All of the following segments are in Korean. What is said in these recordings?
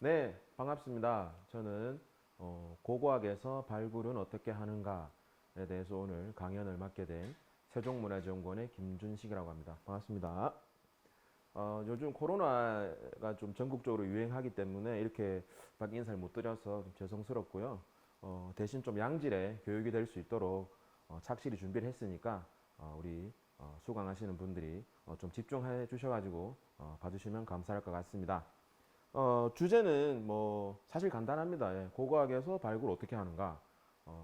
네, 반갑습니다. 저는 고고학에서 발굴은 어떻게 하는가에 대해서 오늘 강연을 맡게 된 세종문화지원관의 김준식이라고 합니다. 반갑습니다. 요즘 코로나가 좀 전국적으로 유행하기 때문에 이렇게 밖 인사를 못 드려서 좀 죄송스럽고요. 대신 좀 양질의 교육이 될 수 있도록 착실히 준비를 했으니까 우리 수강하시는 분들이 좀 집중해 주셔가지고 봐주시면 감사할 것 같습니다. 주제는 뭐 사실 간단합니다. 예, 고고학에서 발굴 어떻게 하는가.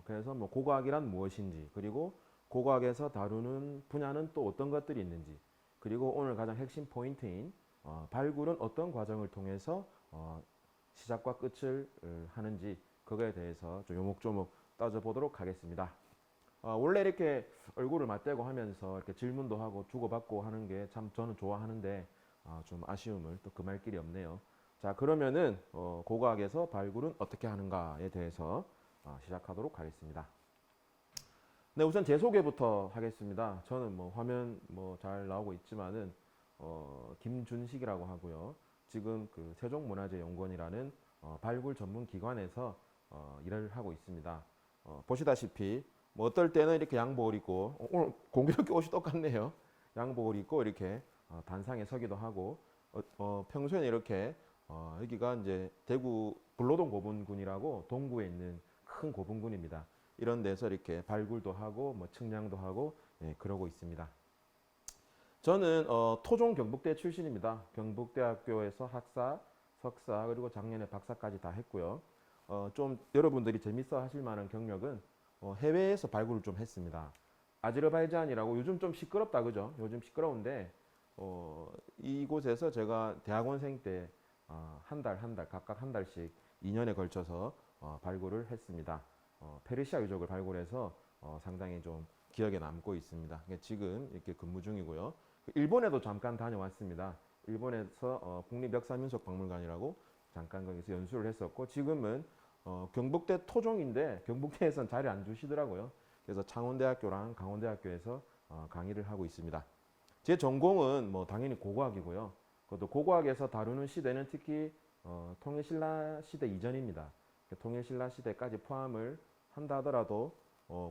그래서 뭐 고고학이란 무엇인지, 그리고 고고학에서 다루는 분야는 또 어떤 것들이 있는지, 그리고 오늘 가장 핵심 포인트인 발굴은 어떤 과정을 통해서 시작과 끝을 하는지, 그거에 대해서 좀 요목조목 따져보도록 하겠습니다. 원래 이렇게 얼굴을 맞대고 하면서 이렇게 질문도 하고 주고받고 하는 게 참 저는 좋아하는데 좀 아쉬움을 또 금할 길이 없네요. 자, 그러면은 고고학에서 발굴은 어떻게 하는가에 대해서 시작하도록 하겠습니다. 네, 우선 제 소개부터 하겠습니다. 저는 뭐 화면 뭐 잘 나오고 있지만은 김준식이라고 하고요. 지금 그 세종문화재연구원이라는 발굴 전문 기관에서 일을 하고 있습니다. 보시다시피 뭐 어떨 때는 이렇게 양복을 입고 오늘 공교롭게 옷이 똑같네요. 양복을 입고 이렇게 단상에 서기도 하고 평소에는 이렇게 여기가 이제 대구 불로동 고분군이라고 동구에 있는 큰 고분군입니다. 이런 데서 이렇게 발굴도 하고 뭐 측량도 하고 그러고 있습니다. 저는 토종 경북대 출신입니다. 경북대학교에서 학사, 석사 그리고 작년에 박사까지 다 했고요. 좀 여러분들이 재밌어 하실 만한 경력은 해외에서 발굴을 좀 했습니다. 아제르바이잔이라고 요즘 좀 시끄럽다 그죠? 요즘 시끄러운데 이곳에서 제가 대학원생 때 한 달 한 달 각각 한 달씩 2년에 걸쳐서 발굴을 했습니다. 페르시아 유적을 발굴해서 상당히 좀 기억에 남고 있습니다. 지금 이렇게 근무 중이고요. 일본에도 잠깐 다녀왔습니다. 일본에서 국립역사민속박물관이라고 잠깐 거기서 연수를 했었고 지금은 경북대 토종인데 경북대에선 자리 안 주시더라고요. 그래서 창원대학교랑 강원대학교에서 강의를 하고 있습니다. 제 전공은 뭐 당연히 고고학이고요. 그것도 고고학에서 다루는 시대는 특히 통일신라 시대 이전입니다. 통일신라 시대까지 포함을 한다 하더라도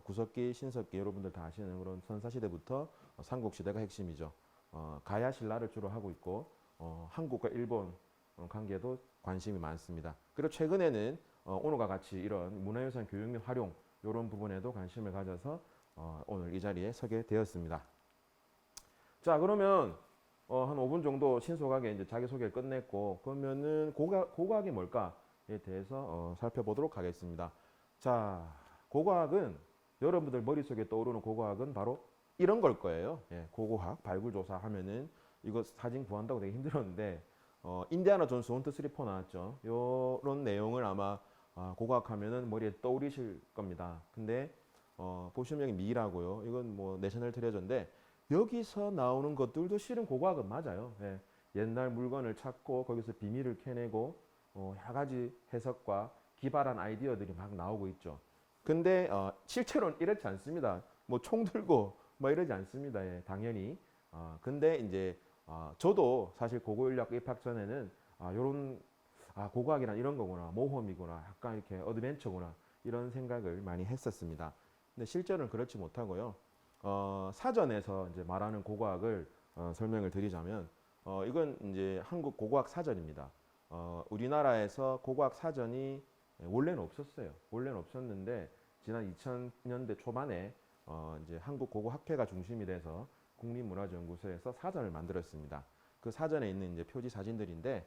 구석기, 신석기 여러분들 다 아시는 그런 선사시대부터 삼국시대가 핵심이죠. 가야신라를 주로 하고 있고 한국과 일본 관계도 관심이 많습니다. 그리고 최근에는 오늘과 같이 이런 문화유산 교육 및 활용 이런 부분에도 관심을 가져서 오늘 이 자리에 서게 되었습니다. 자, 그러면 한 5분 정도 신속하게 이제 자기소개를 끝냈고, 그러면은 고고학이 뭘까에 대해서 살펴보도록 하겠습니다. 자, 고고학은 여러분들 머릿속에 떠오르는 고고학은 바로 이런 걸 거예요. 예, 고고학, 발굴조사 하면은 이거 사진 구한다고 되게 힘들었는데, 인디아나 존스 1, 2, 3, 4 나왔죠. 요런 내용을 아마 고고학 하면은 머리에 떠오르실 겁니다. 근데, 보시면 여기 미라고요. 이건 뭐 내셔널 트레저인데, 여기서 나오는 것들도 실은 고고학은 맞아요. 예. 옛날 물건을 찾고 거기서 비밀을 캐내고 여러 가지 해석과 기발한 아이디어들이 막 나오고 있죠. 근데 실제로는 이렇지 않습니다. 뭐 총 들고 뭐 이러지 않습니다. 예, 당연히. 근데 이제 저도 사실 고고인력 입학 전에는 요런 고고학이란 이런 거구나, 모험이구나, 약간 이렇게 어드벤처구나 이런 생각을 많이 했었습니다. 근데 실제로는 그렇지 못하고요. 사전에서 이제 말하는 고고학을 설명을 드리자면 이건 이제 한국 고고학 사전입니다. 우리나라에서 고고학 사전이 원래는 없었어요. 원래는 없었는데 지난 2000년대 초반에 이제 한국 고고학회가 중심이 돼서 국립문화연구소에서 사전을 만들었습니다. 그 사전에 있는 이제 표지 사진들인데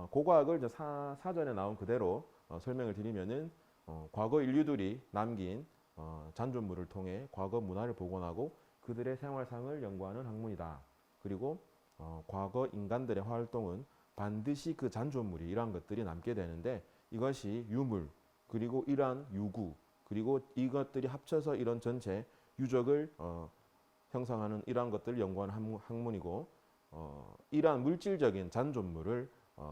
고고학을 이제 사전에 나온 그대로 설명을 드리면은 과거 인류들이 남긴 잔존물을 통해 과거 문화를 복원하고 그들의 생활상을 연구하는 학문이다. 그리고 과거 인간들의 활동은 반드시 그 잔존물이 이러한 것들이 남게 되는데 이것이 유물 그리고 이러한 유구 그리고 이것들이 합쳐서 이런 전체 유적을 형성하는 이러한 것들을 연구하는 학문이고 이러한 물질적인 잔존물을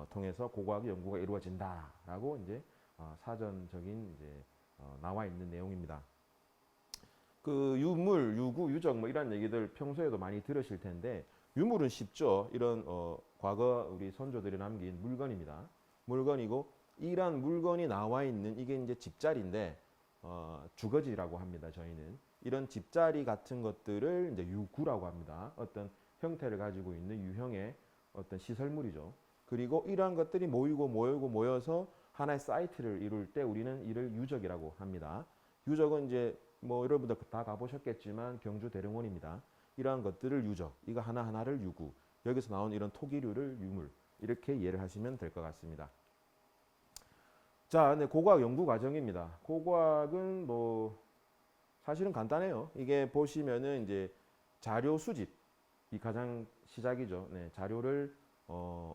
통해서 고고학의 연구가 이루어진다라고 이제 사전적인 이제 나와 있는 내용입니다. 그 유물, 유구, 유적 뭐 이런 얘기들 평소에도 많이 들으실 텐데 유물은 쉽죠. 이런 과거 우리 선조들이 남긴 물건입니다. 물건이고 이러한 물건이 나와 있는 이게 이제 집자리인데 주거지라고 합니다. 저희는 이런 집자리 같은 것들을 이제 유구라고 합니다. 어떤 형태를 가지고 있는 유형의 어떤 시설물이죠. 그리고 이러한 것들이 모여서 하나의 사이트를 이룰 때 우리는 이를 유적이라고 합니다. 유적은 이제 뭐 여러분들 다 가보셨겠지만 경주 대릉원입니다. 이러한 것들을 유적, 이거 하나하나를 유구, 여기서 나온 이런 토기류를 유물, 이렇게 이해를 하시면 될 것 같습니다. 자, 네, 고고학 연구 과정입니다. 고고학은 뭐 사실은 간단해요. 이게 보시면은 이제 자료 수집이 가장 시작이죠. 네, 자료를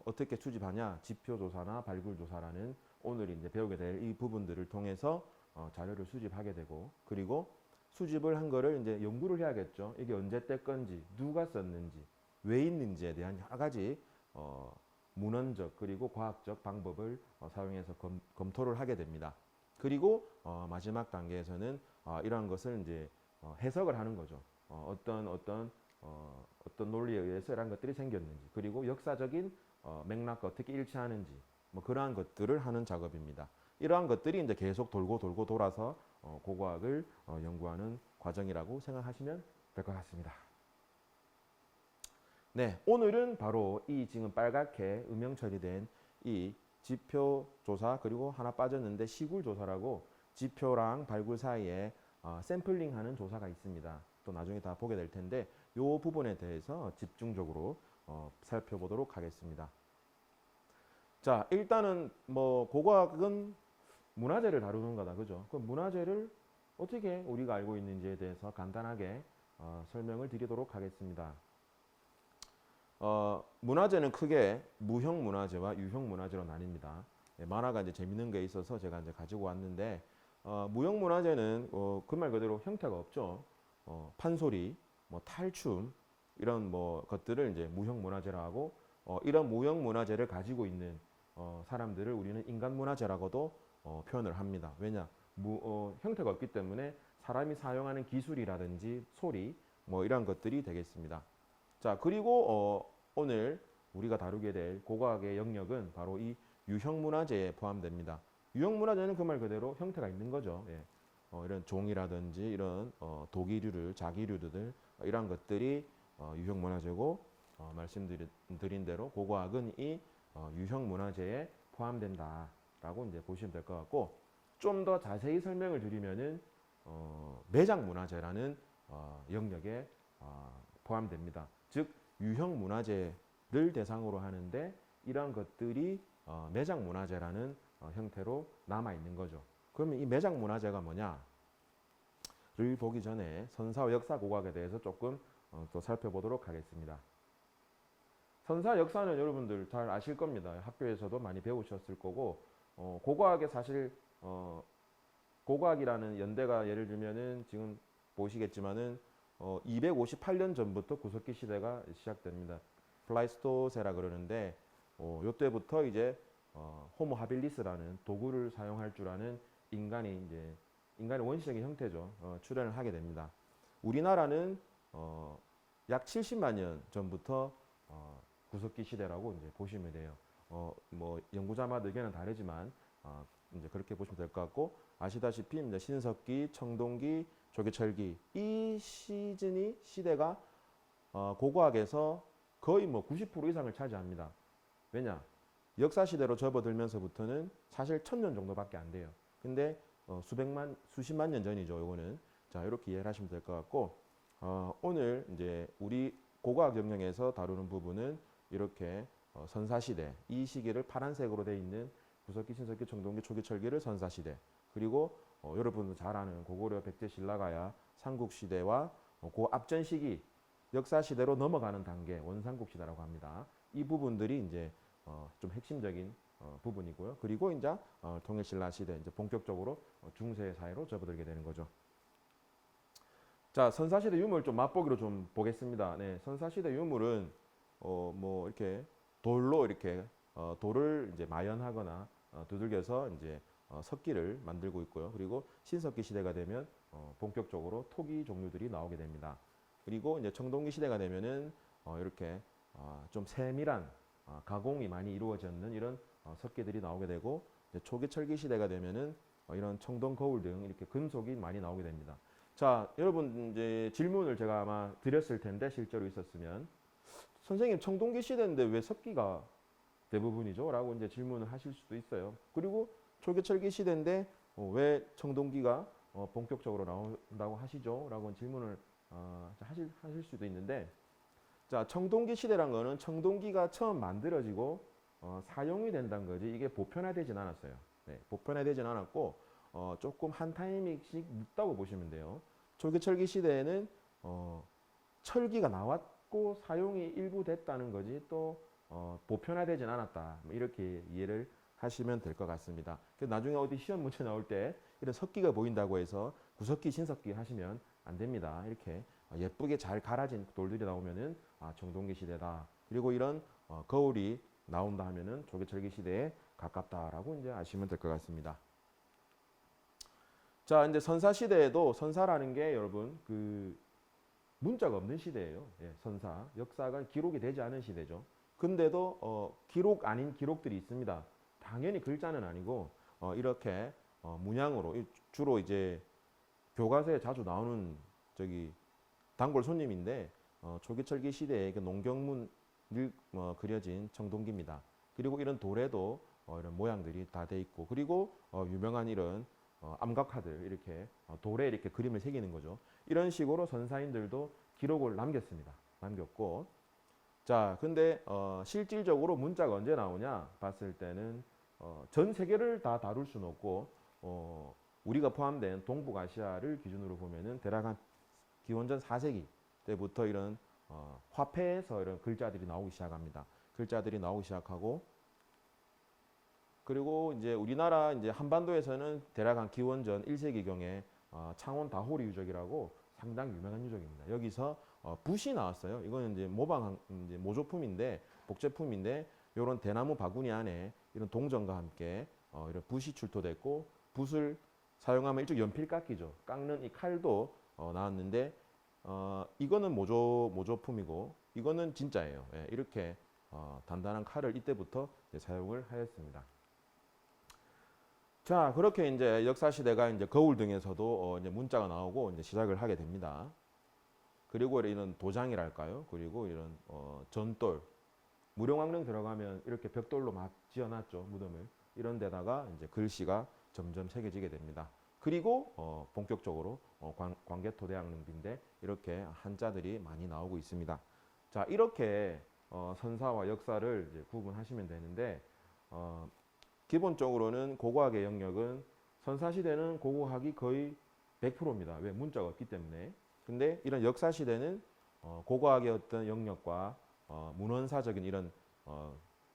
어떻게 수집하냐, 지표 조사나 발굴 조사라는 오늘 이제 배우게 될 이 부분들을 통해서 자료를 수집하게 되고, 그리고 수집을 한 거를 이제 연구를 해야겠죠. 이게 언제 때 건지, 누가 썼는지, 왜 있는지에 대한 여러 가지 문헌적 그리고 과학적 방법을 사용해서 검토를 하게 됩니다. 그리고 마지막 단계에서는 이러한 것을 이제 해석을 하는 거죠. 어떤 논리에 의해서 이러한 것들이 생겼는지, 그리고 역사적인 맥락과 어떻게 일치하는지, 뭐 그러한 것들을 하는 작업입니다. 이러한 것들이 이제 계속 돌고 돌아서 고고학을 연구하는 과정이라고 생각하시면 될 것 같습니다. 네, 오늘은 바로 이 지금 빨갛게 음영 처리된 이 지표 조사, 그리고 하나 빠졌는데 시굴 조사라고 지표랑 발굴 사이에 샘플링하는 조사가 있습니다. 또 나중에 다 보게 될 텐데 이 부분에 대해서 집중적으로 살펴보도록 하겠습니다. 자, 일단은 뭐 고고학은 문화재를 다루는 거다, 그죠? 그 문화재를 어떻게 우리가 알고 있는지에 대해서 간단하게 설명을 드리도록 하겠습니다. 문화재는 크게 무형 문화재와 유형 문화재로 나뉩니다. 예, 만화가 이제 재밌는 게 있어서 제가 이제 가지고 왔는데, 무형 문화재는 그 말 그대로 형태가 없죠. 판소리, 뭐 탈춤 이런 뭐 것들을 이제 무형 문화재라 하고, 이런 무형 문화재를 가지고 있는 사람들을 우리는 인간 문화재라고도 표현을 합니다. 왜냐, 형태가 없기 때문에 사람이 사용하는 기술이라든지 소리, 뭐 이런 것들이 되겠습니다. 자, 그리고 오늘 우리가 다루게 될 고고학의 영역은 바로 이 유형 문화재에 포함됩니다. 유형 문화재는 그 말 그대로 형태가 있는 거죠. 예. 이런 종이라든지 이런 도기류를 자기류들 이런 것들이 유형 문화재고, 말씀드린 대로 고고학은 이 유형 문화재에 포함된다라고 이제 보시면 될 것 같고, 좀 더 자세히 설명을 드리면은 매장 문화재라는 영역에 포함됩니다. 즉 유형 문화재를 대상으로 하는데 이러한 것들이 매장 문화재라는 형태로 남아 있는 거죠. 그러면 이 매장 문화재가 뭐냐를 보기 전에 선사와 역사 고고학에 대해서 조금 또 살펴보도록 하겠습니다. 선사 역사는 여러분들 잘 아실 겁니다. 학교에서도 많이 배우셨을 거고, 고고학에 사실 고고학이라는 연대가 예를 들면은 지금 보시겠지만은 258년 전부터 구석기 시대가 시작됩니다. 플라이스토세라 그러는데 요때부터 이제 호모 하빌리스라는 도구를 사용할 줄 아는 인간의 원시적인 형태죠. 출현을 하게 됩니다. 우리나라는 약 70만 년 전부터 구석기 시대라고 이제 보시면 돼요. 뭐 연구자마다 의견은 다르지만 이제 그렇게 보시면 될 것 같고, 아시다시피 이제 신석기, 청동기, 조개철기 이 시대가 고고학에서 거의 뭐 90% 이상을 차지합니다. 왜냐? 역사 시대로 접어들면서부터는 사실 1000년 정도밖에 안 돼요. 근데 수십만 년 전이죠. 요거는 자, 이렇게 이해를 하시면 될 것 같고, 오늘 이제 우리 고고학 영역에서 다루는 부분은 이렇게 선사시대, 이 시기를 파란색으로 되어 있는 구석기, 신석기, 청동기, 초기철기를 선사시대, 그리고 여러분도 잘 아는 고구려, 백제, 신라가야 삼국시대와 그 앞전 시기 역사시대로 넘어가는 단계 원삼국시대라고 합니다. 이 부분들이 이제 좀 핵심적인 부분이고요. 그리고 이제 통일신라 시대 이제 본격적으로 중세 사회로 접어들게 되는 거죠. 자, 선사시대 유물 좀 맛보기로 좀 보겠습니다. 네, 선사시대 유물은 뭐 이렇게 돌로 이렇게 돌을 이제 마연하거나 두들겨서 이제 석기를 만들고 있고요. 그리고 신석기 시대가 되면 본격적으로 토기 종류들이 나오게 됩니다. 그리고 이제 청동기 시대가 되면은 이렇게 좀 세밀한 가공이 많이 이루어졌는 이런 석기들이 나오게 되고, 이제 초기철기 시대가 되면은 이런 청동, 거울 등 이렇게 금속이 많이 나오게 됩니다. 자, 여러분 이제 질문을 제가 아마 드렸을 텐데 실제로 있었으면, 선생님 청동기 시대인데 왜 석기가 대부분이죠? 라고 이제 질문을 하실 수도 있어요. 그리고 초기철기 시대인데 왜 청동기가 본격적으로 나온다고 하시죠? 라고 질문을 하실 수도 있는데, 자, 청동기 시대란 거는 청동기가 처음 만들어지고 사용이 된다는 거지, 이게 보편화되진 않았어요. 네, 보편화되진 않았고 조금 한 타이밍씩 늦다고 보시면 돼요. 초기철기 시대에는 철기가 나왔고 사용이 일부 됐다는 거지, 또 보편화되진 않았다, 뭐 이렇게 이해를 하시면 될 것 같습니다. 나중에 어디 시험 문제 나올 때 이런 석기가 보인다고 해서 구석기, 신석기 하시면 안 됩니다. 이렇게 예쁘게 잘 갈아진 돌들이 나오면은 청동기 시대다. 그리고 이런 거울이 나온다 하면은 조개철기 시대에 가깝다라고 이제 아시면 될 것 같습니다. 자, 이제 선사 시대에도, 선사라는 게 여러분 그 문자가 없는 시대예요. 예, 선사 역사가 기록이 되지 않은 시대죠. 근데도 기록 아닌 기록들이 있습니다. 당연히 글자는 아니고 이렇게 문양으로, 주로 이제 교과서에 자주 나오는 저기 단골 손님인데 초기철기 시대에 그 농경문 그려진 청동기입니다. 그리고 이런 돌에도 이런 모양들이 다 돼 있고, 그리고 유명한 이런 암각화들, 이렇게 돌에 이렇게 그림을 새기는 거죠. 이런 식으로 선사인들도 기록을 남겼습니다. 남겼고, 자, 근데 실질적으로 문자가 언제 나오냐 봤을 때는 전 세계를 다 다룰 수는 없고 우리가 포함된 동북아시아를 기준으로 보면은 대략 한 기원전 4세기 때부터 이런 화폐에서 이런 글자들이 나오기 시작합니다. 글자들이 나오기 시작하고, 그리고 이제 우리나라 이제 한반도에서는 대략 한 기원전 1세기경에 창원 다호리 유적이라고 상당히 유명한 유적입니다. 여기서 붓이 나왔어요. 이거는 이제 이제 모조품인데, 복제품인데, 이런 대나무 바구니 안에 이런 동전과 함께 이런 붓이 출토됐고, 붓을 사용하면 일종 연필 깎이죠. 깎는 이 칼도 나왔는데, 이거는 모조품이고 이거는 진짜예요. 예, 이렇게 단단한 칼을 이때부터 사용을 하였습니다. 자, 그렇게 이제 역사 시대가 이제 거울 등에서도 이제 문자가 나오고 이제 시작을 하게 됩니다. 그리고 이런 도장이랄까요? 그리고 이런 전돌, 무령왕릉 들어가면 이렇게 벽돌로 막 지어놨죠, 무덤을. 이런 데다가 이제 글씨가 점점 새겨지게 됩니다. 그리고 본격적으로 광개토대왕릉비인데 이렇게 한자들이 많이 나오고 있습니다. 자, 이렇게 선사와 역사를 이제 구분하시면 되는데, 기본적으로는 고고학의 영역은, 선사시대는 고고학이 거의 100%입니다. 왜? 문자가 없기 때문에. 근데 이런 역사시대는 고고학의 어떤 영역과 문헌사적인 이런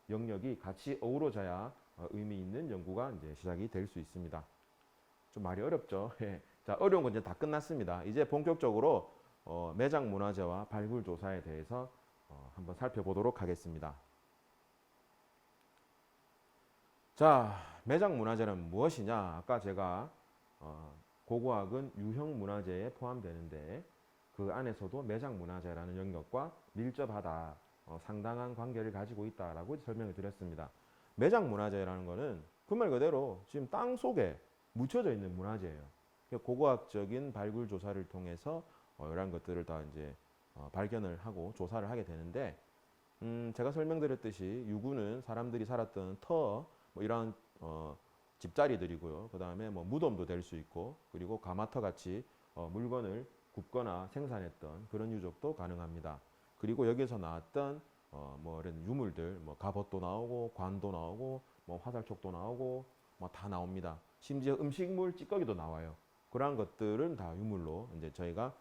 영역이 같이 어우러져야 의미 있는 연구가 이제 시작이 될 수 있습니다. 좀 말이 어렵죠. 예. 자, 어려운 건 이제 다 끝났습니다. 이제 본격적으로 매장 문화재와 발굴 조사에 대해서 한번 살펴보도록 하겠습니다. 자, 매장 문화재는 무엇이냐? 아까 제가 고고학은 유형 문화재에 포함되는데 그 안에서도 매장 문화재라는 영역과 밀접하다, 상당한 관계를 가지고 있다라고 설명을 드렸습니다. 매장 문화재라는 것은 그 말 그대로 지금 땅 속에 묻혀져 있는 문화재예요. 고고학적인 발굴 조사를 통해서 이러한 것들을 다 이제 발견을 하고 조사를 하게 되는데, 제가 설명드렸듯이 유구는 사람들이 살았던 터, 뭐 이런 집자리들이고요. 그 다음에 뭐 무덤도 될 수 있고, 그리고 가마터 같이 물건을 굽거나 생산했던 그런 유적도 가능합니다. 그리고 여기서 나왔던 뭐 이런 유물들, 뭐 갑옷도 나오고 관도 나오고 뭐 화살촉도 나오고 뭐 다 나옵니다. 심지어 음식물 찌꺼기도 나와요. 그러한 것들은 다 유물로 이제 저희가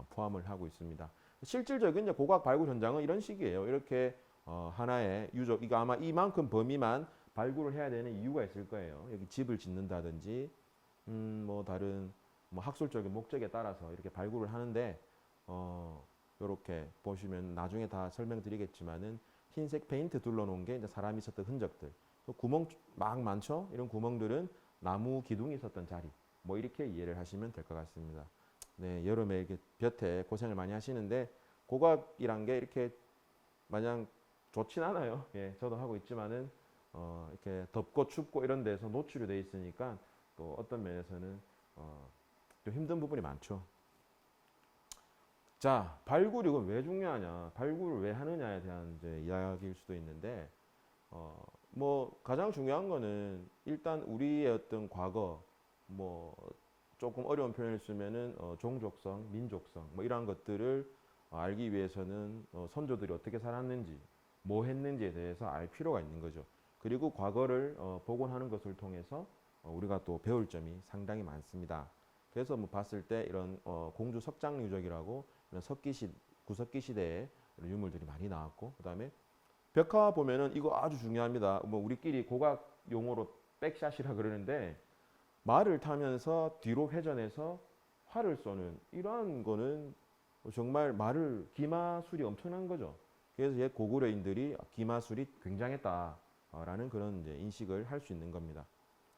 포함을 하고 있습니다. 실질적인 이제 고고학 발굴 현장은 이런 식이에요. 이렇게 하나의 유적, 이거 아마 이만큼 범위만 발굴을 해야 되는 이유가 있을 거예요. 여기 집을 짓는다든지, 뭐 다른 뭐 학술적인 목적에 따라서 이렇게 발굴을 하는데, 이렇게 보시면 나중에 다 설명드리겠지만은 흰색 페인트 둘러놓은 게 이제 사람이 있었던 흔적들, 또 구멍 막 많죠. 이런 구멍들은 나무 기둥이 있었던 자리, 뭐 이렇게 이해를 하시면 될 것 같습니다. 네, 여름에 이렇게 볕에 고생을 많이 하시는데 고고학이란 게 이렇게 마냥 좋진 않아요. 예, 저도 하고 있지만은 이렇게 덥고 춥고 이런 데서 노출이 돼 있으니까 또 어떤 면에서는 좀 힘든 부분이 많죠. 자, 발굴이 이건 왜 중요하냐, 발굴을 왜 하느냐에 대한 이제 이야기일 수도 있는데, 뭐 가장 중요한 거는 일단 우리의 어떤 과거, 뭐 조금 어려운 표현을 쓰면은 종족성, 민족성 뭐 이러한 것들을 알기 위해서는 선조들이 어떻게 살았는지, 뭐 했는지에 대해서 알 필요가 있는 거죠. 그리고 과거를 복원하는 것을 통해서 우리가 또 배울 점이 상당히 많습니다. 그래서 뭐 봤을 때 이런 공주 석장 유적이라고 이런 구석기 시대의 유물들이 많이 나왔고, 그다음에 벽화 보면은 이거 아주 중요합니다. 뭐 우리끼리 고각 용어로 백샷이라 그러는데, 말을 타면서 뒤로 회전해서 활을 쏘는 이러한 거는 정말 말을 기마술이 엄청난 거죠. 그래서 옛 고구려인들이 기마술이 굉장했다라는 그런 이제 인식을 할 수 있는 겁니다.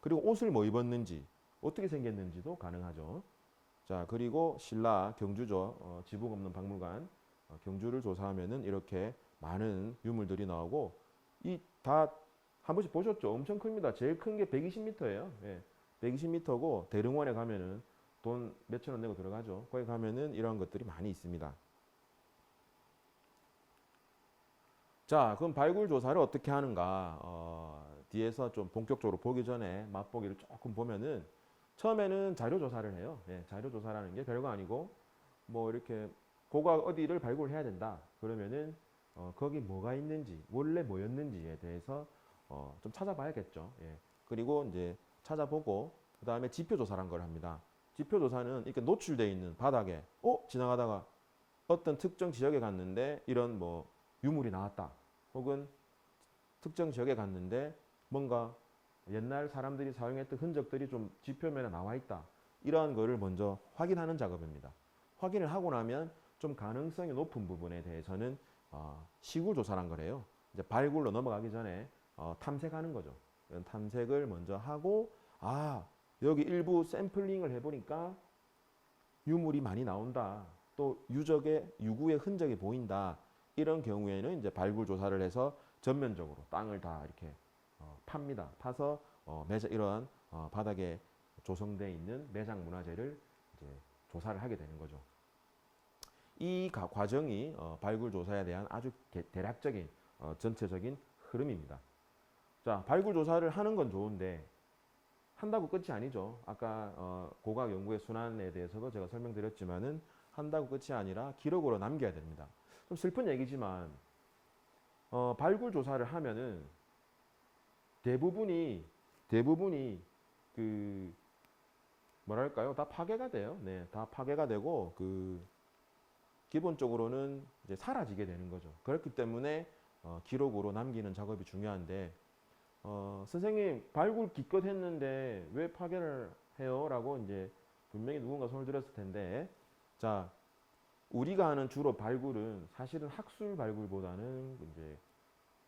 그리고 옷을 뭐 입었는지, 어떻게 생겼는지도 가능하죠. 자, 그리고 신라 경주죠. 지붕 없는 박물관 경주를 조사하면은 이렇게 많은 유물들이 나오고, 이 다 한 번씩 보셨죠? 엄청 큽니다. 제일 큰 게 120m예요. 예, 120m고 대릉원에 가면은 돈 몇천 원 내고 들어가죠. 거기 가면은 이런 것들이 많이 있습니다. 자, 그럼 발굴 조사를 어떻게 하는가? 뒤에서 좀 본격적으로 보기 전에 맛보기를 조금 보면은, 처음에는 자료 조사를 해요. 예, 자료 조사라는 게 별거 아니고, 뭐 이렇게 고각 어디를 발굴해야 된다. 그러면은 거기 뭐가 있는지, 원래 뭐였는지에 대해서 좀 찾아봐야겠죠. 예. 그리고 이제 찾아보고 그 다음에 지표 조사란 걸 합니다. 지표 조사는 이렇게 노출되어 있는 바닥에 지나가다가 어떤 특정 지역에 갔는데 이런 뭐 유물이 나왔다. 혹은 특정 지역에 갔는데 뭔가 옛날 사람들이 사용했던 흔적들이 좀 지표면에 나와 있다. 이러한 거를 먼저 확인하는 작업입니다. 확인을 하고 나면 좀 가능성이 높은 부분에 대해서는 시굴 조사란 거래요. 이제 발굴로 넘어가기 전에 탐색하는 거죠. 이런 탐색을 먼저 하고, 여기 일부 샘플링을 해보니까 유물이 많이 나온다. 또 유구의 흔적이 보인다. 이런 경우에는 이제 발굴 조사를 해서 전면적으로 땅을 다 이렇게 팝니다. 파서 이러한 바닥에 조성되어 있는 매장 문화재를 이제 조사를 하게 되는 거죠. 이 과정이 발굴 조사에 대한 아주 대략적인 전체적인 흐름입니다. 자, 발굴 조사를 하는 건 좋은데 한다고 끝이 아니죠. 아까 고각 연구의 순환에 대해서도 제가 설명드렸지만은 한다고 끝이 아니라 기록으로 남겨야 됩니다. 좀 슬픈 얘기지만 발굴 조사를 하면은 대부분이 그 뭐랄까요, 다 파괴가 돼요. 네, 다 파괴가 되고 기본적으로는 이제 사라지게 되는 거죠. 그렇기 때문에 기록으로 남기는 작업이 중요한데, 선생님 발굴 기껏 했는데 왜 파괴를 해요? 라고 이제 분명히 누군가 손을 들었을 텐데, 자, 우리가 하는 주로 발굴은 사실은 학술 발굴보다는 이제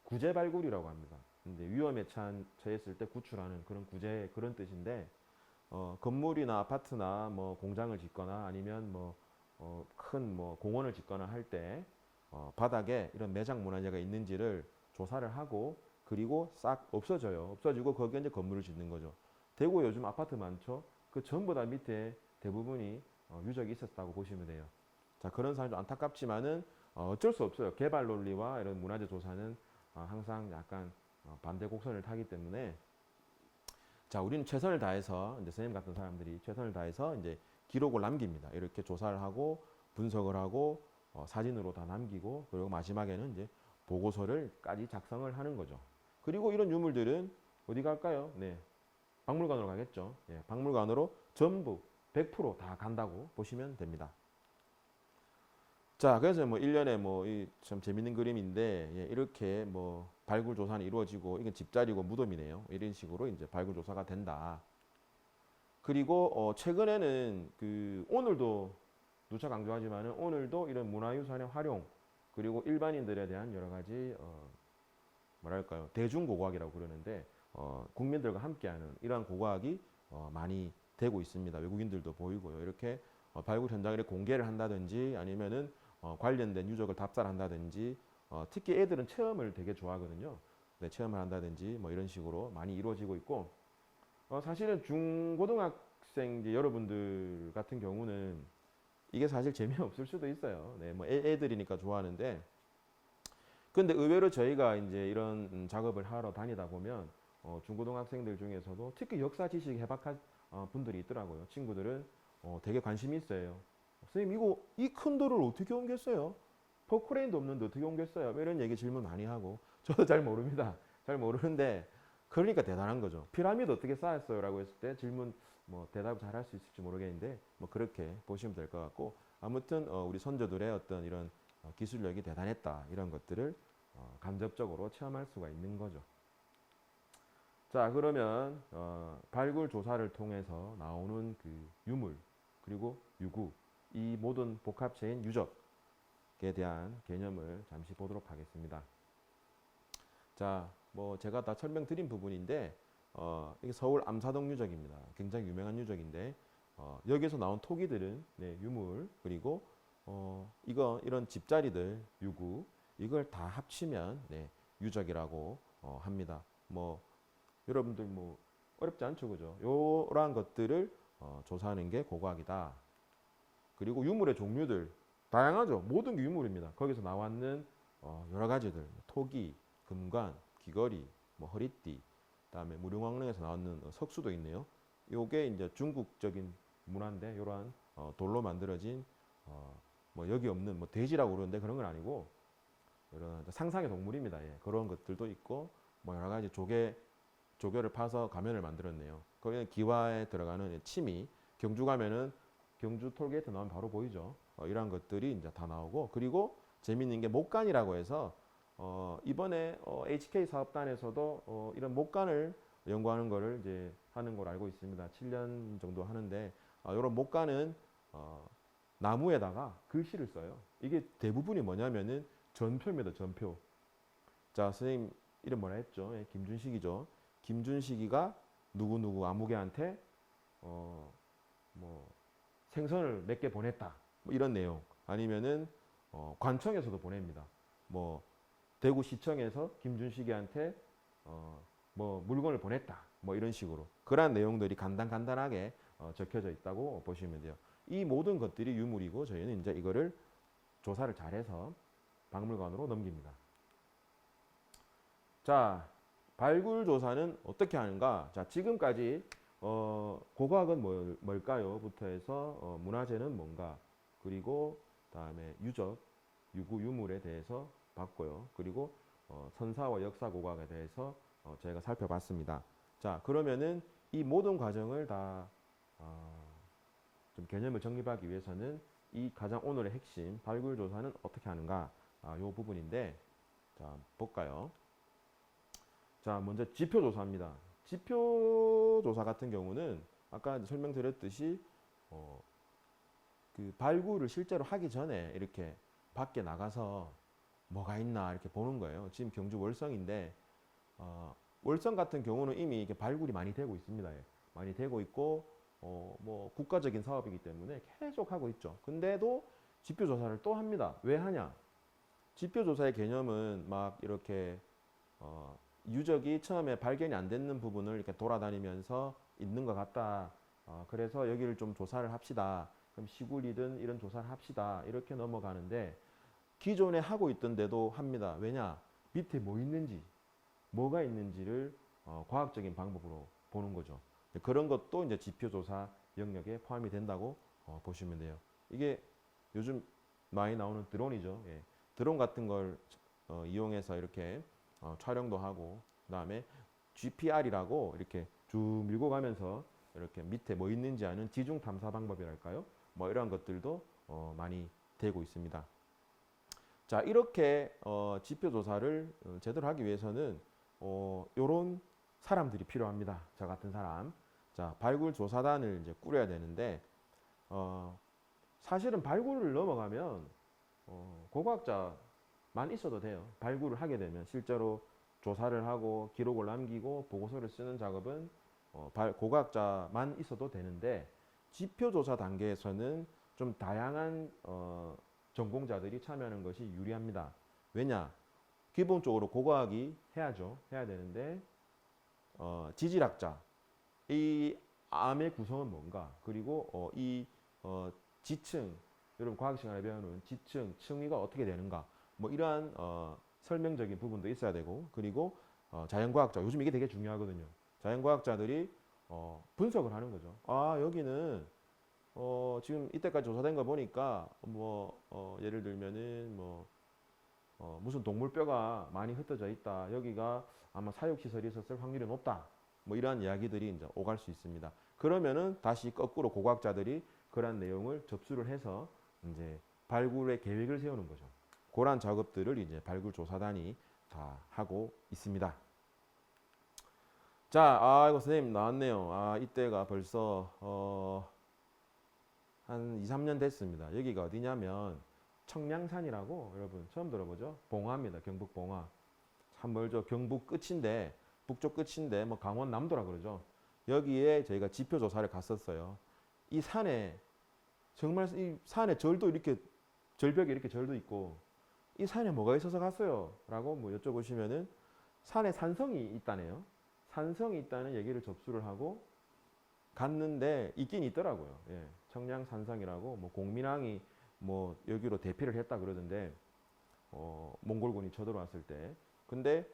구제 발굴이라고 합니다. 근데 위험에 처했을 때 구출하는 그런 구제, 그런 뜻인데, 건물이나 아파트나 뭐 공장을 짓거나 아니면 큰 공원을 짓거나 할 때 바닥에 이런 매장 문화재가 있는지를 조사를 하고, 그리고 싹 없어져요. 없어지고 거기에 이제 건물을 짓는 거죠. 대구 요즘 아파트 많죠? 그 전부 다 밑에 대부분이 유적이 있었다고 보시면 돼요. 자, 그런 상황이 좀 안타깝지만은 어쩔 수 없어요. 개발 논리와 이런 문화재 조사는 항상 약간 반대 곡선을 타기 때문에, 자, 우리는 최선을 다해서, 이제 선생님 같은 사람들이 최선을 다해서 이제 기록을 남깁니다. 이렇게 조사를 하고 분석을 하고 사진으로 다 남기고, 그리고 마지막에는 이제 보고서를까지 작성을 하는 거죠. 그리고 이런 유물들은 어디 갈까요? 네, 박물관으로 가겠죠. 예, 박물관으로 전부 100%다 간다고 보시면 됩니다. 자, 그래서 뭐 1년에 참 재밌는 그림인데, 예, 이렇게 발굴 조사는 이루어지고, 이건 집자리고 무덤이네요. 이런 식으로 이제 발굴 조사가 된다. 그리고 최근에는 오늘도 누차 강조하지만은 오늘도 이런 문화유산의 활용, 그리고 일반인들에 대한 여러 가지 뭐랄까요, 대중고고학이라고 그러는데 국민들과 함께하는 이러한 고고학이 많이 되고 있습니다. 외국인들도 보이고요. 이렇게 발굴 현장을 공개를 한다든지 아니면은 관련된 유적을 답사한다든지 특히 애들은 체험을 되게 좋아하거든요. 네, 체험을 한다든지 뭐 이런 식으로 많이 이루어지고 있고 사실은 중고등학생 이제 여러분들 같은 경우는 이게 사실 재미없을 수도 있어요. 네, 뭐 애들이니까 좋아하는데 근데 의외로 저희가 이제 이런 작업을 하러 다니다 보면 중고등학생들 중에서도 특히 역사 지식 해박한 분들이 있더라고요. 친구들은 되게 관심이 있어요. 선생님 이거 이 큰 돌을 어떻게 옮겼어요? 포크레인도 없는데 어떻게 옮겼어요? 뭐 이런 얘기 질문 많이 하고 저도 잘 모릅니다. 잘 모르는데 그러니까 대단한 거죠. 피라미드 어떻게 쌓았어요? 라고 했을 때 질문 뭐 대답 잘 할 수 있을지 모르겠는데 뭐 그렇게 보시면 될 것 같고 아무튼 우리 선조들의 어떤 이런 기술력이 대단했다 이런 것들을 간접적으로 체험할 수가 있는 거죠. 자 그러면 발굴 조사를 통해서 나오는 그 유물 그리고 유구 이 모든 복합체인 유적에 대한 개념을 잠시 보도록 하겠습니다. 자, 뭐 제가 다 설명드린 부분인데 이게 서울 암사동 유적입니다. 굉장히 유명한 유적인데 여기서 나온 토기들은 네, 유물 그리고 이런 집자리들 유구 이걸 다 합치면 네, 유적이라고 합니다. 뭐 여러분들 뭐 어렵지 않죠, 그죠? 요러한 것들을 조사하는 게 고고학이다. 그리고 유물의 종류들 다양하죠. 모든 게 유물입니다. 거기서 나왔는 여러 가지들 토기, 금관, 귀걸이, 뭐 허리띠, 그다음에 무릉왕릉에서 나왔는 석수도 있네요. 요게 이제 중국적인 문화인데 이러한 돌로 만들어진 뭐 여기 없는 뭐 돼지라고 그러는데 그런 건 아니고 이런 상상의 동물입니다. 예. 그런 것들도 있고 뭐 여러 가지 조개를 파서 가면을 만들었네요. 거기는 기와에 들어가는 침이 경주 가면은 경주 톨게이트 나오면 바로 보이죠. 이러한 것들이 이제 다 나오고 그리고 재밌는 게 목간이라고 해서 이번에 HK 사업단에서도 이런 목간을 연구하는 거를 이제 하는 걸 알고 있습니다. 7년 정도 하는데 이런 목간은 나무에다가 글씨를 써요. 이게 대부분이 뭐냐면은 전표입니다. 전표. 자, 선생님 이름 뭐라 했죠? 예, 김준식이죠. 김준식이가 누구누구 아무개한테 뭐 생선을 몇 개 보냈다. 뭐 이런 내용. 아니면은 관청에서도 보냅니다. 뭐 대구시청에서 김준식이한테 뭐 물건을 보냈다. 뭐 이런 식으로. 그러한 내용들이 간단하게 적혀져 있다고 보시면 돼요. 이 모든 것들이 유물이고 저희는 이제 이거를 조사를 잘해서 박물관으로 넘깁니다. 자, 발굴 조사는 어떻게 하는가? 자, 지금까지 고고학은 뭘까요? 부터 해서 문화재는 뭔가? 그리고 다음에 유적, 유구, 유물에 대해서 봤고요. 그리고 선사와 역사 고고학에 대해서 저희가 살펴봤습니다. 자, 그러면은 이 모든 과정을 다 좀 개념을 정립하기 위해서는 이 가장 오늘의 핵심 발굴 조사는 어떻게 하는가? 이 부분인데 자, 볼까요? 자, 먼저 지표 조사입니다. 지표 조사 같은 경우는 아까 설명드렸듯이 그 발굴을 실제로 하기 전에 이렇게 밖에 나가서 뭐가 있나 이렇게 보는 거예요. 지금 경주 월성인데 월성 같은 경우는 이미 이게 발굴이 많이 되고 있습니다. 예. 많이 되고 있고 뭐 국가적인 사업이기 때문에 계속 하고 있죠. 근데도 지표 조사를 또 합니다. 왜 하냐? 지표 조사의 개념은 막 이렇게 유적이 처음에 발견이 안 됐는 부분을 이렇게 돌아다니면서 있는 것 같다. 그래서 여기를 좀 조사를 합시다. 그럼 시굴이든 이런 조사를 합시다. 이렇게 넘어가는데 기존에 하고 있던데도 합니다. 왜냐? 밑에 뭐 있는지, 뭐가 있는지를 과학적인 방법으로 보는 거죠. 그런 것도 이제 지표 조사 영역에 포함이 된다고 보시면 돼요. 이게 요즘 많이 나오는 드론이죠. 예. 드론 같은 걸 이용해서 이렇게 촬영도 하고 그다음에 GPR이라고 이렇게 쭉 밀고 가면서 이렇게 밑에 뭐 있는지 아는 지중 탐사 방법이랄까요? 뭐 이런 것들도 많이 되고 있습니다. 자, 이렇게 지표 조사를 제대로 하기 위해서는 요런 사람들이 필요합니다. 저 같은 사람. 자, 발굴 조사단을 이제 꾸려야 되는데 사실은 발굴을 넘어가면 고고학자만 있어도 돼요. 발굴을 하게 되면 실제로 조사를 하고 기록을 남기고 보고서를 쓰는 작업은 고고학자만 있어도 되는데 지표 조사 단계에서는 좀 다양한 전공자들이 참여하는 것이 유리합니다. 왜냐? 기본적으로 고고하기 해야죠. 해야 되는데 지질학자 이 암의 구성은 뭔가 그리고 지층 여러분 과학 시간에 배우는 지층 층위가 어떻게 되는가 뭐 이러한 설명적인 부분도 있어야 되고 그리고 자연과학자 요즘 이게 되게 중요하거든요. 자연과학자들이 분석을 하는 거죠. 아 여기는 지금 이때까지 조사된 거 보니까 예를 들면은 무슨 동물뼈가 많이 흩어져 있다. 여기가 아마 사육시설이 있었을 확률이 높다. 뭐 이러한 이야기들이 이제 오갈 수 있습니다. 그러면은 다시 거꾸로 고고학자들이 그러한 내용을 접수를 해서 이제 발굴의 계획을 세우는 거죠. 그러한 작업들을 이제 발굴조사단이 다 하고 있습니다. 자, 이거 선생님 나왔네요. 이때가 벌써 한 2, 3년 됐습니다. 여기가 어디냐면 청량산이라고 여러분 처음 들어보죠? 봉화입니다. 경북 봉화. 참 멀죠. 경북 끝인데 북쪽 끝인데 뭐 강원 남도라 그러죠. 여기에 저희가 지표 조사를 갔었어요. 이 산에 정말 이 산에 절도 이렇게 절벽에 이렇게 절도 있고 이 산에 뭐가 있어서 갔어요? 라고 뭐 여쭤보시면은 산에 산성이 있다네요. 산성이 있다는 얘기를 접수를 하고 갔는데 있긴 있더라고요. 예. 청량산성이라고 뭐 공민왕이 뭐 여기로 대피를 했다 그러던데 몽골군이 쳐들어왔을 때 근데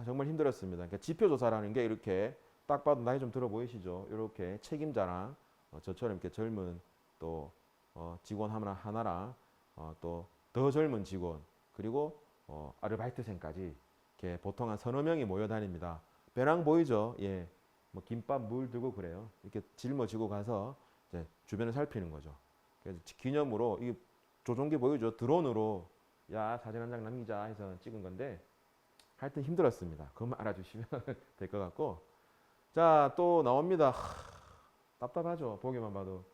정말 힘들었습니다. 그러니까 지표 조사라는 게 이렇게 딱 봐도 나이 좀 들어 보이시죠? 이렇게 책임자랑 저처럼 이렇게 젊은 또 직원 하나랑 또 더 젊은 직원 그리고 아르바이트생까지 이렇게 보통 한 서너 명이 모여 다닙니다. 배낭 보이죠? 예, 뭐 김밥 물 들고 그래요. 이렇게 짊어지고 가서 이제 주변을 살피는 거죠. 그래서 기념으로 이 조종기 보이죠? 드론으로 야 사진 한 장 남기자 해서 찍은 건데 하여튼 힘들었습니다. 그것만 알아주시면 될 것 같고 자 또 나옵니다. 답답하죠. 보기만 봐도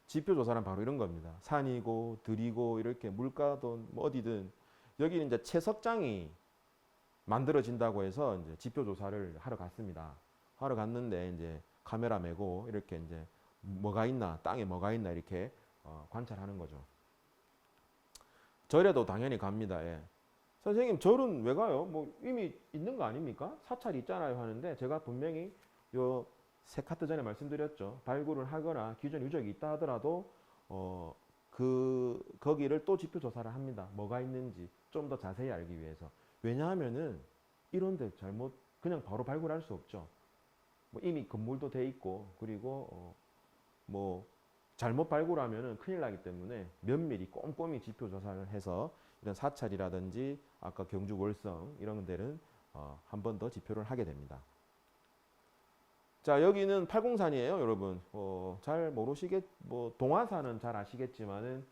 지표 조사는 바로 이런 겁니다. 산이고 들이고 이렇게 물가든 뭐 어디든 여기는 이제 채석장이 만들어진다고 해서 이제 지표 조사를 하러 갔습니다. 하러 갔는데 이제 카메라 메고 이렇게 이제 뭐가 있나 땅에 뭐가 있나 이렇게 관찰하는 거죠. 절에도 당연히 갑니다. 예. 선생님 절은 왜 가요? 뭐 이미 있는 거 아닙니까? 사찰이 있잖아요 하는데 제가 분명히 요 세 카트 전에 말씀드렸죠. 발굴을 하거나 기존 유적이 있다 하더라도 거기를 또 지표 조사를 합니다. 뭐가 있는지 좀 더 자세히 알기 위해서. 왜냐하면은 이런데 잘못 그냥 바로 발굴할 수 없죠. 뭐 이미 건물도 돼 있고 그리고 뭐 잘못 발굴하면은 큰일 나기 때문에 면밀히 꼼꼼히 지표 조사를 해서 이런 사찰이라든지 아까 경주 월성 이런 데는 한 번 더 지표를 하게 됩니다. 자 여기는 팔공산이에요, 여러분. 잘 뭐 동화사는 잘 아시겠지만은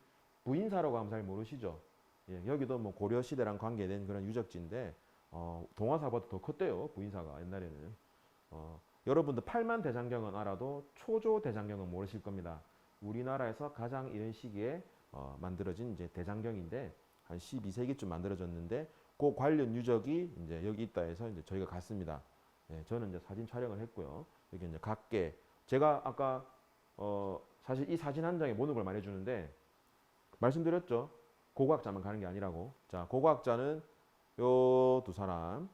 부인사라고 하면 잘 모르시죠. 예, 여기도 뭐 고려 시대랑 관계된 그런 유적지인데 동화사보다 더 컸대요, 부인사가 옛날에는. 여러분들 팔만 대장경은 알아도 초조 대장경은 모르실 겁니다. 우리나라에서 가장 이런 시기에 만들어진 이제 대장경인데 한 12세기쯤 만들어졌는데 그 관련 유적이 이제 여기 있다 해서 이제 저희가 갔습니다. 예, 저는 이제 사진 촬영을 했고요. 여기 이제 각계 제가 아까 사실 이 사진 한 장에 모든 걸 말해주는데 말씀드렸죠. 고고학자만 가는 게 아니라고. 자, 고고학자는 요 두 사람.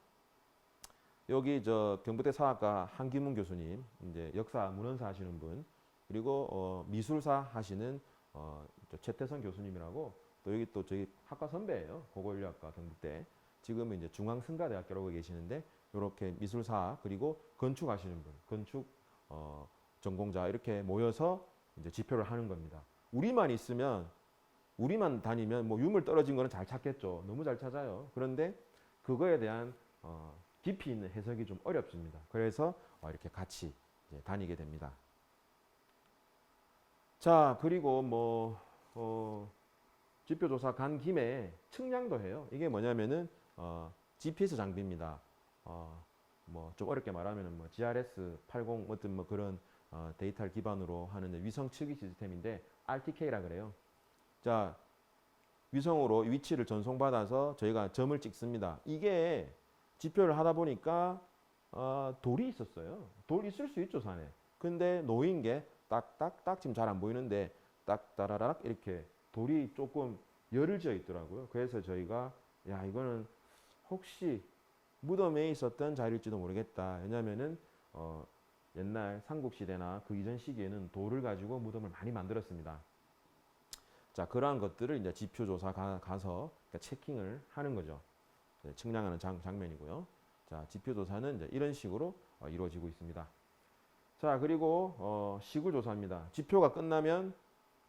여기 저 경북대 사학과 한기문 교수님, 이제 역사 문헌사 하시는 분, 그리고 미술사 하시는 최태성 교수님이라고 또 여기 또 저희 학과 선배예요. 고고인류학과 경북대. 지금은 이제 중앙승가대학교라고 계시는데 이렇게 미술사 그리고 건축하시는 분, 건축 전공자 이렇게 모여서 이제 지표를 하는 겁니다. 우리만 다니면 뭐 유물 떨어진 거는 잘 찾겠죠. 너무 잘 찾아요. 그런데 그거에 대한 깊이 있는 해석이 좀 어렵습니다. 그래서 이렇게 같이 이제 다니게 됩니다. 자, 그리고 지표조사 간 김에 측량도 해요. 이게 뭐냐면은 GPS 장비입니다. 뭐 좀 어렵게 말하면은 뭐 GRS 80 어떤 뭐 그런 데이터를 기반으로 하는 위성 측위 시스템인데 RTK라 그래요. 자, 위성으로 위치를 전송받아서 저희가 점을 찍습니다. 이게 지표를 하다 보니까 돌이 있었어요. 돌 있을 수 있죠, 산에. 근데 놓인 게 딱딱딱 지금 잘 안 보이는데 딱따라락 이렇게 돌이 조금 열을 지어 있더라고요. 그래서 저희가 야 이거는 혹시 무덤에 있었던 자리일지도 모르겠다. 왜냐면은 옛날 삼국시대나 그 이전 시기에는 돌을 가지고 무덤을 많이 만들었습니다. 자, 그러한 것들을 이제 지표조사 가서 그러니까 체킹을 하는 거죠. 네, 측량하는 장면이고요. 자, 지표조사는 이제 이런 식으로 이루어지고 있습니다. 자, 그리고 시굴조사입니다. 지표가 끝나면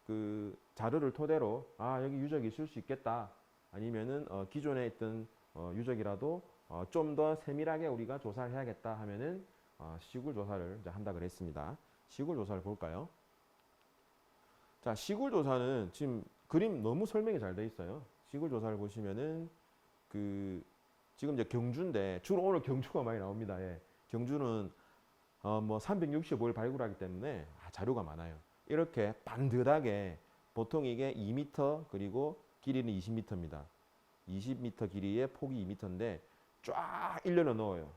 그 자료를 토대로 아 여기 유적이 있을 수 있겠다. 아니면은 기존에 있던 유적이라도 좀 더 세밀하게 우리가 조사를 해야겠다 하면은 시굴 조사를 이제 한다 그랬습니다. 시굴 조사를 볼까요? 자, 시굴 조사는 지금 그림 너무 설명이 잘 돼 있어요. 시굴 조사를 보시면은 그 지금 이제 경주인데 주로 오늘 경주가 많이 나옵니다. 예. 경주는 뭐 365일 발굴하기 때문에 자료가 많아요. 이렇게 반듯하게 보통 이게 2m 그리고 길이는 20m입니다. 20m 길이에 폭이 2m인데 쫙 일렬로 넣어요.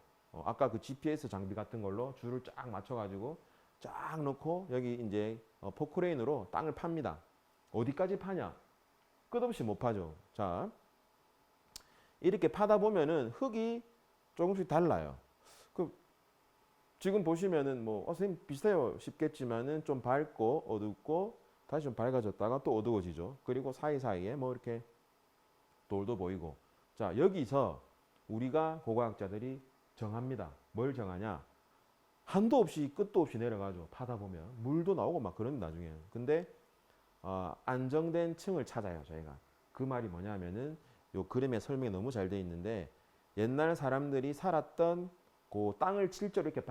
아까 그 GPS 장비 같은 걸로 줄을 쫙 맞춰가지고 쫙 넣고 여기 이제 포크레인으로 땅을 팝니다. 어디까지 파냐? 끝없이 못 파죠. 자, 이렇게 파다 보면은 흙이 조금씩 달라요. 그 지금 보시면은 뭐 선생님 비슷해요 싶겠지만은 좀 밝고 어둡고 다시 좀 밝아졌다가 또 어두워지죠. 그리고 사이사이에 뭐 이렇게 돌도 보이고. 자, 여기서 우리가 고고학자들이 정합니다. 뭘 정하냐? 한도 없이 끝도 없이 내려가죠. 파다 보면 물도 나오고 막 그런 나중에는. 근데 안정된 층을 찾아요. 저희가 그 말이 뭐냐면은 요 그림의 설명이 너무 잘 돼 있는데 옛날 사람들이 살았던 그 땅을 실제로 이렇게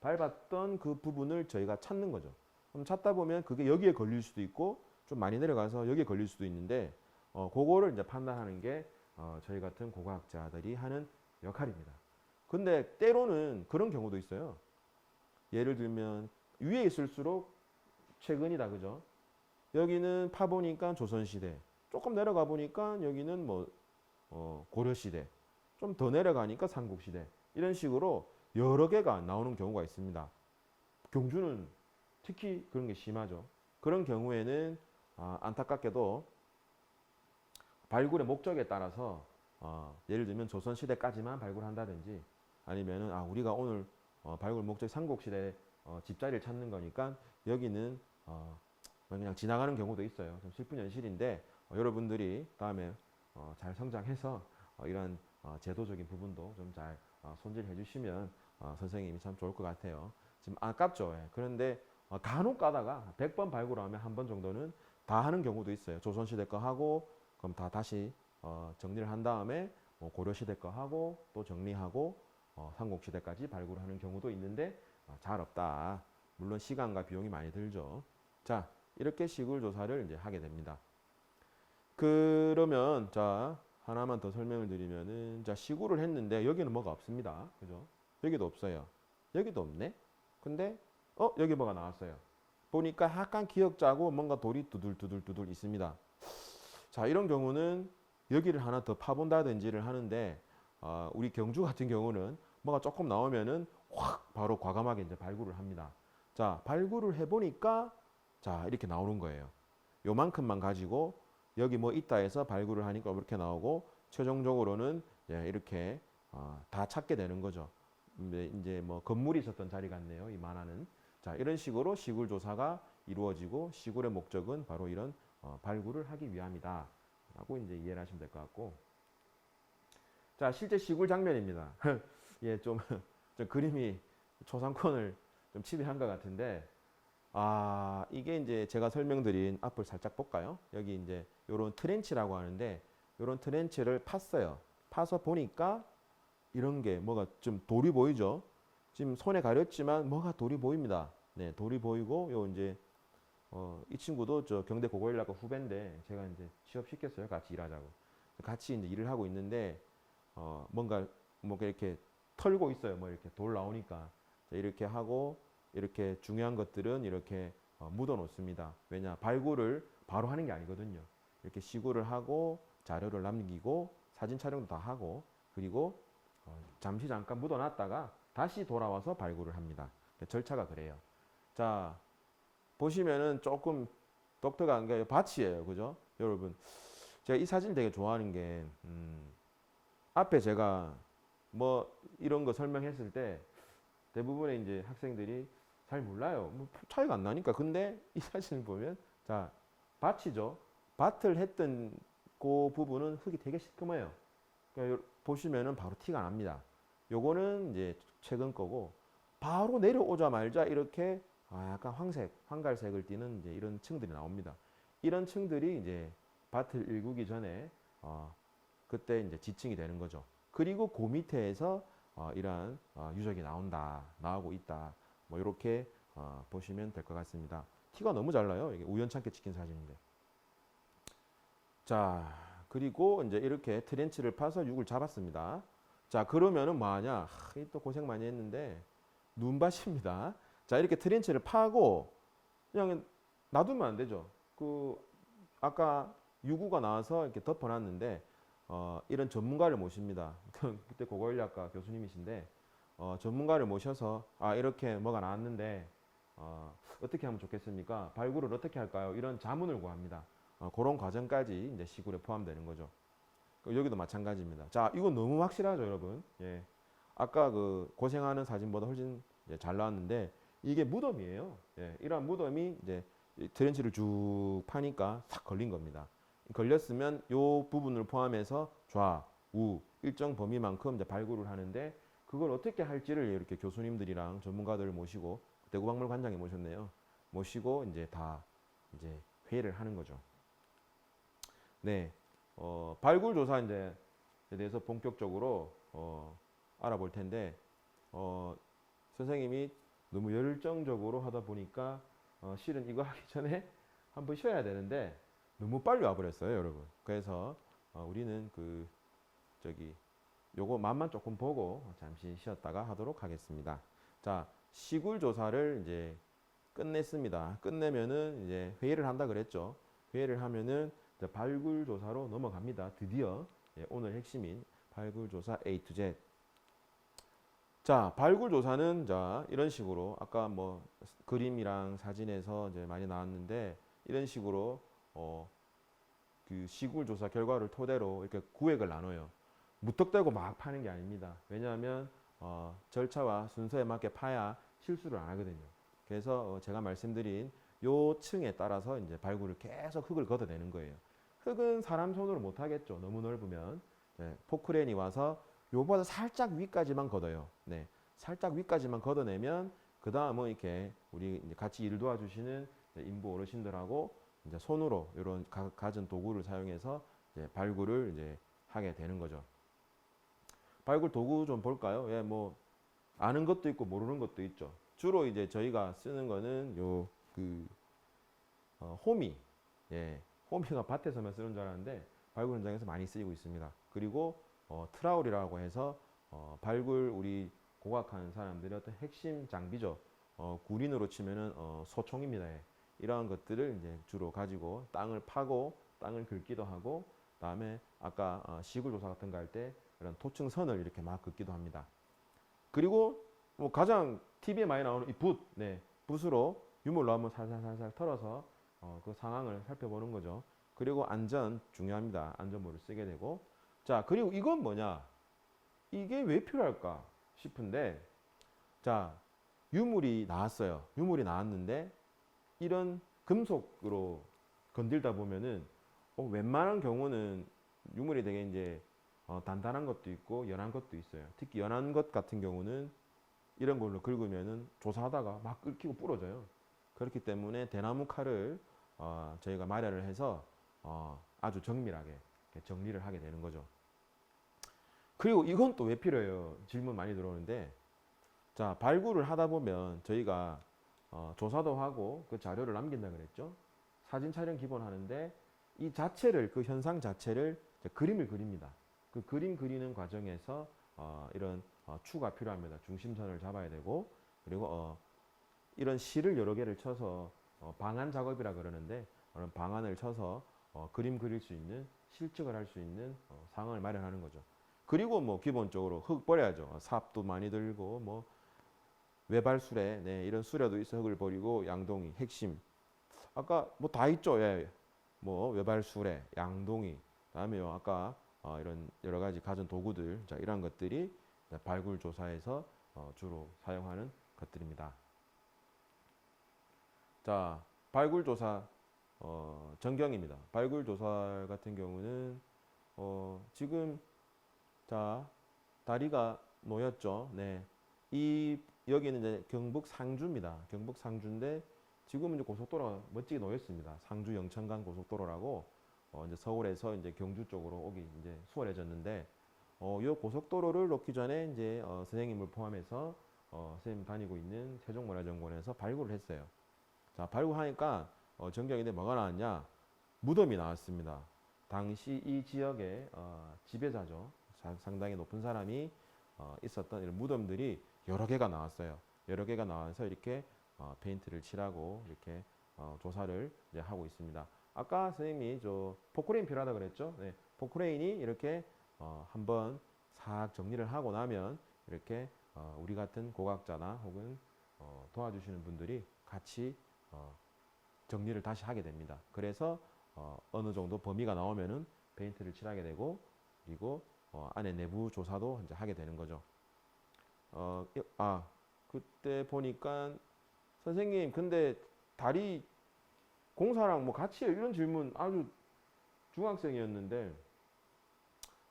밟았던 그 부분을 저희가 찾는 거죠. 그럼 찾다 보면 그게 여기에 걸릴 수도 있고 좀 많이 내려가서 여기에 걸릴 수도 있는데 그거를 이제 판단하는 게 저희 같은 고고학자들이 하는 역할입니다. 근데 때로는 그런 경우도 있어요. 예를 들면 위에 있을수록 최근이다, 그죠? 여기는 파보니까 조선시대, 조금 내려가 보니까 여기는 뭐 고려시대, 좀 더 내려가니까 삼국시대, 이런 식으로 여러 개가 나오는 경우가 있습니다. 경주는 특히 그런 게 심하죠. 그런 경우에는 안타깝게도 발굴의 목적에 따라서 예를 들면 조선시대까지만 발굴한다든지 아니면은 우리가 오늘 발굴 목적 삼국시대 집자리를 찾는 거니까 여기는 그냥 지나가는 경우도 있어요. 좀 슬픈 현실인데 여러분들이 다음에 잘 성장해서 이런 제도적인 부분도 좀 잘 손질해 주시면 선생님이 참 좋을 것 같아요. 지금 아깝죠. 예. 그런데 간혹 가다가 100번 발굴하면 한 번 정도는 다 하는 경우도 있어요. 조선시대 거 하고 그럼 다 다시 정리를 한 다음에 고려시대 거 하고 또 정리하고 삼국시대까지 발굴하는 경우도 있는데 잘 없다. 물론 시간과 비용이 많이 들죠. 자, 이렇게 시굴 조사를 이제 하게 됩니다. 그러면 자 하나만 더 설명을 드리면은 자 시굴을 했는데 여기는 뭐가 없습니다. 그죠? 여기도 없어요. 여기도 없네. 근데 여기 뭐가 나왔어요. 보니까 약간 기역자고 뭔가 돌이 두들두들 있습니다. 자, 이런 경우는 여기를 하나 더 파본다든지를 하는데 우리 경주 같은 경우는 뭐가 조금 나오면은 확 바로 과감하게 이제 발굴을 합니다. 자, 발굴을 해보니까 자 이렇게 나오는 거예요. 요만큼만 가지고 여기 뭐 있다 해서 발굴을 하니까 이렇게 나오고 최종적으로는 이렇게 다 찾게 되는 거죠. 이제 뭐 건물이 있었던 자리 같네요. 이 만화는. 자, 이런 식으로 시굴 조사가 이루어지고 시굴의 목적은 바로 이런 발굴을 하기 위함이다. 라고 이제 이해를 하시면 될 것 같고. 자, 실제 시굴 장면입니다. 예, 좀 그림이 초상권을 좀 침해한 것 같은데, 이게 이제 제가 설명드린 앞을 살짝 볼까요? 여기 이제 요런 트렌치라고 하는데, 요런 트렌치를 팠어요. 파서 보니까 이런 게 뭐가 좀 돌이 보이죠? 지금 손에 가렸지만 뭐가 돌이 보입니다. 네, 돌이 보이고, 요 이제 이 친구도 저 경대 고고일학과 후배인데 제가 이제 취업시켰어요. 같이 일하자고. 같이 이제 일을 하고 있는데 뭔가 이렇게 털고 있어요. 뭐 이렇게 돌 나오니까 이렇게 하고 이렇게 중요한 것들은 이렇게 묻어 놓습니다. 왜냐 발굴을 바로 하는 게 아니거든요. 이렇게 시구를 하고 자료를 남기고 사진 촬영도 다 하고 그리고 잠시 잠깐 묻어 놨다가 다시 돌아와서 발굴을 합니다. 절차가 그래요. 자, 보시면은 조금 독특한 게 밭이에요. 그죠? 여러분. 제가 이 사진 되게 좋아하는 게 앞에 제가 뭐 이런 거 설명했을 때 대부분의 이제 학생들이 잘 몰라요. 뭐 차이가 안 나니까. 근데 이 사진을 보면 자 밭이죠. 밭을 했던 그 부분은 흙이 되게 시커매요. 그러니까 보시면은 바로 티가 납니다. 요거는 이제 최근 거고 바로 내려오자마자 이렇게 약간 황색, 황갈색을 띠는 이제 이런 층들이 나옵니다. 이런 층들이 이제 밭을 일구기 전에 그때 이제 지층이 되는 거죠. 그리고 그 밑에에서 이러한 유적이 나오고 있다. 뭐 이렇게 보시면 될 것 같습니다. 티가 너무 잘 나요. 이게 우연찮게 찍힌 사진인데. 자, 그리고 이제 이렇게 트렌치를 파서 육을 잡았습니다. 자, 그러면은 뭐하냐? 또 고생 많이 했는데 눈밭입니다. 자, 이렇게 트렌치를 파고 그냥 놔두면 안 되죠. 아까 유구가 나와서 이렇게 덮어놨는데 이런 전문가를 모십니다. 그때 고고인력학과 교수님이신데 전문가를 모셔서 이렇게 뭐가 나왔는데 어떻게 하면 좋겠습니까? 발굴을 어떻게 할까요? 이런 자문을 구합니다. 그런 과정까지 이제 시굴에 포함되는 거죠. 여기도 마찬가지입니다. 자, 이건 너무 확실하죠, 여러분. 예. 아까 그 고생하는 사진보다 훨씬 잘 나왔는데 이게 무덤이에요. 예. 이러한 무덤이 이제 트렌치를 쭉 파니까 싹 걸린 겁니다. 걸렸으면 이 부분을 포함해서 좌, 우 일정 범위만큼 이제 발굴을 하는데 그걸 어떻게 할지를 이렇게 교수님들이랑 전문가들을 모시고 대구박물관장에 모셨네요. 모시고 이제 다 이제 회의를 하는 거죠. 네, 발굴 조사 이제 대해서 본격적으로 알아볼 텐데 선생님이 너무 열정적으로 하다 보니까 실은 이거 하기 전에 한번 쉬어야 되는데 너무 빨리 와버렸어요, 여러분. 그래서 우리는 요거 맛만 조금 보고 잠시 쉬었다가 하도록 하겠습니다. 자, 시굴 조사를 이제 끝냈습니다. 끝내면은 이제 회의를 한다 그랬죠. 회의를 하면은 발굴 조사로 넘어갑니다. 드디어 오늘 핵심인 발굴 조사 A to Z. 자, 발굴 조사는 자 이런 식으로 아까 뭐 그림이랑 사진에서 이제 많이 나왔는데 이런 식으로 그 시굴 조사 결과를 토대로 이렇게 구획을 나눠요. 무턱대고 막 파는 게 아닙니다. 왜냐하면 절차와 순서에 맞게 파야 실수를 안 하거든요. 그래서 제가 말씀드린 요 층에 따라서 이제 발굴을 계속 흙을 걷어내는 거예요. 흙은 사람 손으로 못 하겠죠. 너무 넓으면. 네, 포크레인이 와서 요보다 살짝 위까지만 걷어요. 네, 살짝 위까지만 걷어내면 그 다음은 이렇게 우리 이제 같이 일 도와주시는 인부 어르신들하고 이제 손으로 이런 갖은 도구를 사용해서 이제 발굴을 이제 하게 되는 거죠. 발굴 도구 좀 볼까요? 예, 뭐 아는 것도 있고 모르는 것도 있죠. 주로 이제 저희가 쓰는 거는 호미, 예, 호미가 밭에서만 쓰는 줄 알았는데 발굴 현장에서 많이 쓰이고 있습니다. 그리고 트라울이라고 해서 발굴 우리 고각하는 사람들의 어떤 핵심 장비죠. 구린으로 치면은 소총입니다. 예. 이러한 것들을 이제 주로 가지고 땅을 파고 땅을 긁기도 하고 그다음에 아까 시굴 조사 같은 거 할 때 이런 토층선을 이렇게 막 긋기도 합니다. 그리고 뭐 가장 TV에 많이 나오는 이 붓, 네, 붓으로 유물로 한번 살살살살 털어서 그 상황을 살펴보는 거죠. 그리고 안전 중요합니다. 안전모를 쓰게 되고 자 그리고 이건 뭐냐? 이게 왜 필요할까 싶은데 자 유물이 나왔어요. 유물이 나왔는데 이런 금속으로 건들다 보면은 웬만한 경우는 유물이 되게 이제 단단한 것도 있고 연한 것도 있어요. 특히 연한 것 같은 경우는 이런 걸로 긁으면은 조사하다가 막 긁히고 부러져요. 그렇기 때문에 대나무 칼을 저희가 마련을 해서 아주 정밀하게 정리를 하게 되는 거죠. 그리고 이건 또 왜 필요해요? 질문 많이 들어오는데 자 발굴을 하다 보면 저희가 조사도 하고 그 자료를 남긴다 그랬죠. 사진 촬영 기본 하는데 이 자체를 그 현상 자체를 그림을 그립니다. 그 그림 그리는 과정에서 이런 추가 필요합니다. 중심선을 잡아야 되고 그리고 이런 실을 여러 개를 쳐서 방안 작업이라 그러는데 그런 방안을 쳐서 그림 그릴 수 있는 실측을 할 수 있는 상황을 마련하는 거죠. 그리고 뭐 기본적으로 흙 버려야죠. 삽도 많이 들고 뭐 외발수레, 네, 이런 수레도 있어 흙을 버리고 양동이 핵심 아까 뭐 다 있죠. 예. 뭐 외발수레, 양동이 다음에요. 아까 이런 여러 가지 가전 도구들, 자, 이런 것들이 발굴 조사에서 주로 사용하는 것들입니다. 자, 발굴 조사 전경입니다. 발굴 조사 같은 경우는 지금 자 다리가 놓였죠. 네, 이 여기는 이제 경북 상주입니다. 경북 상주인데 지금은 이제 고속도로가 멋지게 놓였습니다. 상주 영천간 고속도로라고 이제 서울에서 이제 경주 쪽으로 오기 이제 수월해졌는데 이 고속도로를 놓기 전에 이제 선생님을 포함해서 선생님 다니고 있는 세종문화정원에서 발굴을 했어요. 자, 발굴하니까 전경인데 뭐가 나왔냐? 무덤이 나왔습니다. 당시 이 지역의 지배자죠. 상당히 높은 사람이 있었던 이런 무덤들이 여러 개가 나왔어요. 여러 개가 나와서 이렇게 페인트를 칠하고 이렇게 조사를 이제 하고 있습니다. 아까 선생님이 저 포크레인 필요하다 그랬죠? 네, 포크레인이 이렇게 한번 싹 정리를 하고 나면 이렇게 우리 같은 고각자나 혹은 도와주시는 분들이 같이 정리를 다시 하게 됩니다. 그래서 어느 정도 범위가 나오면은 페인트를 칠하게 되고 그리고 안에 내부 조사도 이제 하게 되는 거죠. 그때 보니까 선생님 근데 다리 공사랑 뭐 같이 해요? 이런 질문 아주 중학생이었는데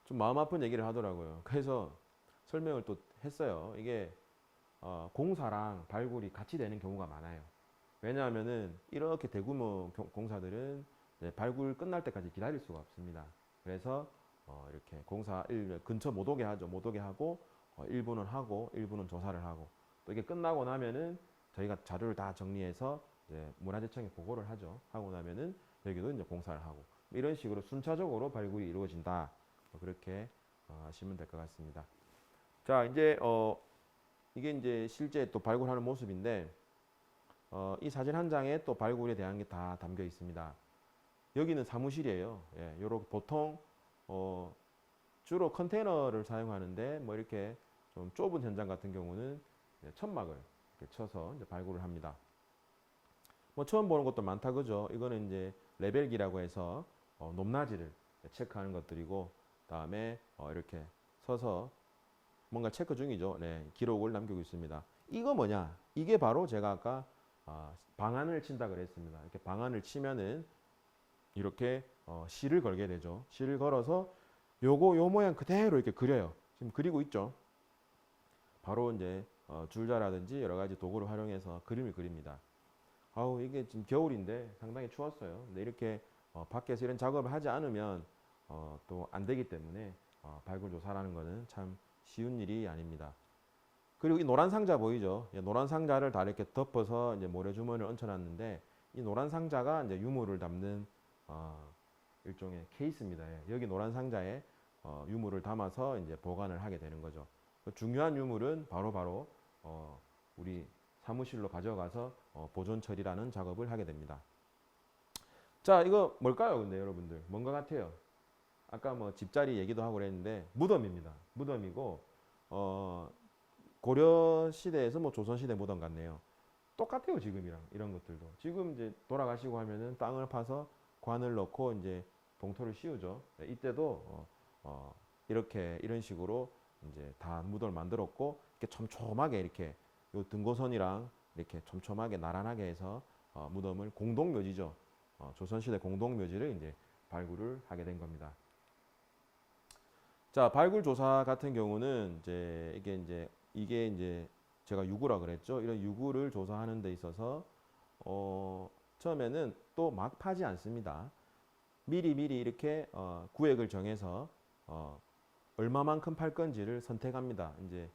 좀 마음 아픈 얘기를 하더라고요. 그래서 설명을 또 했어요. 이게 공사랑 발굴이 같이 되는 경우가 많아요. 왜냐하면은 이렇게 대규모 공사들은 발굴 끝날 때까지 기다릴 수가 없습니다. 그래서 이렇게 공사 근처 못 오게 하죠. 못 오게 하고 일부는 하고 일부는 조사를 하고 또 이게 끝나고 나면은 저희가 자료를 다 정리해서 이제 문화재청에 보고를 하죠. 하고 나면은 여기도 이제 공사를 하고 이런 식으로 순차적으로 발굴이 이루어진다. 그렇게 하시면 될 것 같습니다. 자, 이제 이게 이제 실제 또 발굴하는 모습인데 이 사진 한 장에 또 발굴에 대한 게 다 담겨 있습니다. 여기는 사무실이에요. 예, 요렇게 보통 주로 컨테이너를 사용하는데 뭐 이렇게 좀 좁은 현장 같은 경우는 천막을 이렇게 쳐서 이제 발굴을 합니다. 뭐 처음 보는 것도 많다 그죠? 이거는 이제 레벨기라고 해서 높낮이를 체크하는 것들이고 다음에 이렇게 서서 뭔가 체크 중이죠. 네, 기록을 남기고 있습니다. 이거 뭐냐? 이게 바로 제가 아까 방안을 친다 그랬습니다. 이렇게 방안을 치면은 이렇게 실을 걸게 되죠. 실을 걸어서 요 모양 그대로 이렇게 그려요. 지금 그리고 있죠. 바로 이제 줄자라든지 여러 가지 도구를 활용해서 그림을 그립니다. 아우 이게 지금 겨울인데 상당히 추웠어요. 근데 이렇게 밖에서 이런 작업을 하지 않으면 또 안 되기 때문에 발굴 조사라는 거는 참 쉬운 일이 아닙니다. 그리고 이 노란 상자 보이죠? 예, 노란 상자를 다 이렇게 덮어서 이제 모래주머니를 얹혀놨는데 이 노란 상자가 이제 유물을 담는 일종의 케이스입니다. 예, 여기 노란 상자에 유물을 담아서 이제 보관을 하게 되는 거죠. 중요한 유물은 바로 우리 사무실로 가져가서 보존 처리라는 작업을 하게 됩니다. 자, 이거 뭘까요, 근데 여러분들? 뭔가 같아요. 아까 뭐 집자리 얘기도 하고 그랬는데 무덤입니다. 무덤이고 고려 시대에서 뭐 조선 시대 무덤 같네요. 똑같아요, 지금이랑 이런 것들도. 지금 이제 돌아가시고 하면은 땅을 파서 관을 넣고 이제 봉토를 씌우죠. 네, 이때도 이렇게 이런 식으로 이제 다 무덤을 만들었고 이렇게 촘촘하게 이렇게 요 등고선이랑 이렇게 촘촘하게 나란하게 해서 무덤을 공동묘지죠. 조선시대 공동묘지를 이제 발굴을 하게 된 겁니다. 자, 발굴 조사 같은 경우는 이게 이제 제가 유구라 그랬죠. 이런 유구를 조사하는 데 있어서 처음에는 또 막 파지 않습니다. 미리 이렇게 구획을 정해서 얼마만큼 팔 건지를 선택합니다. 이제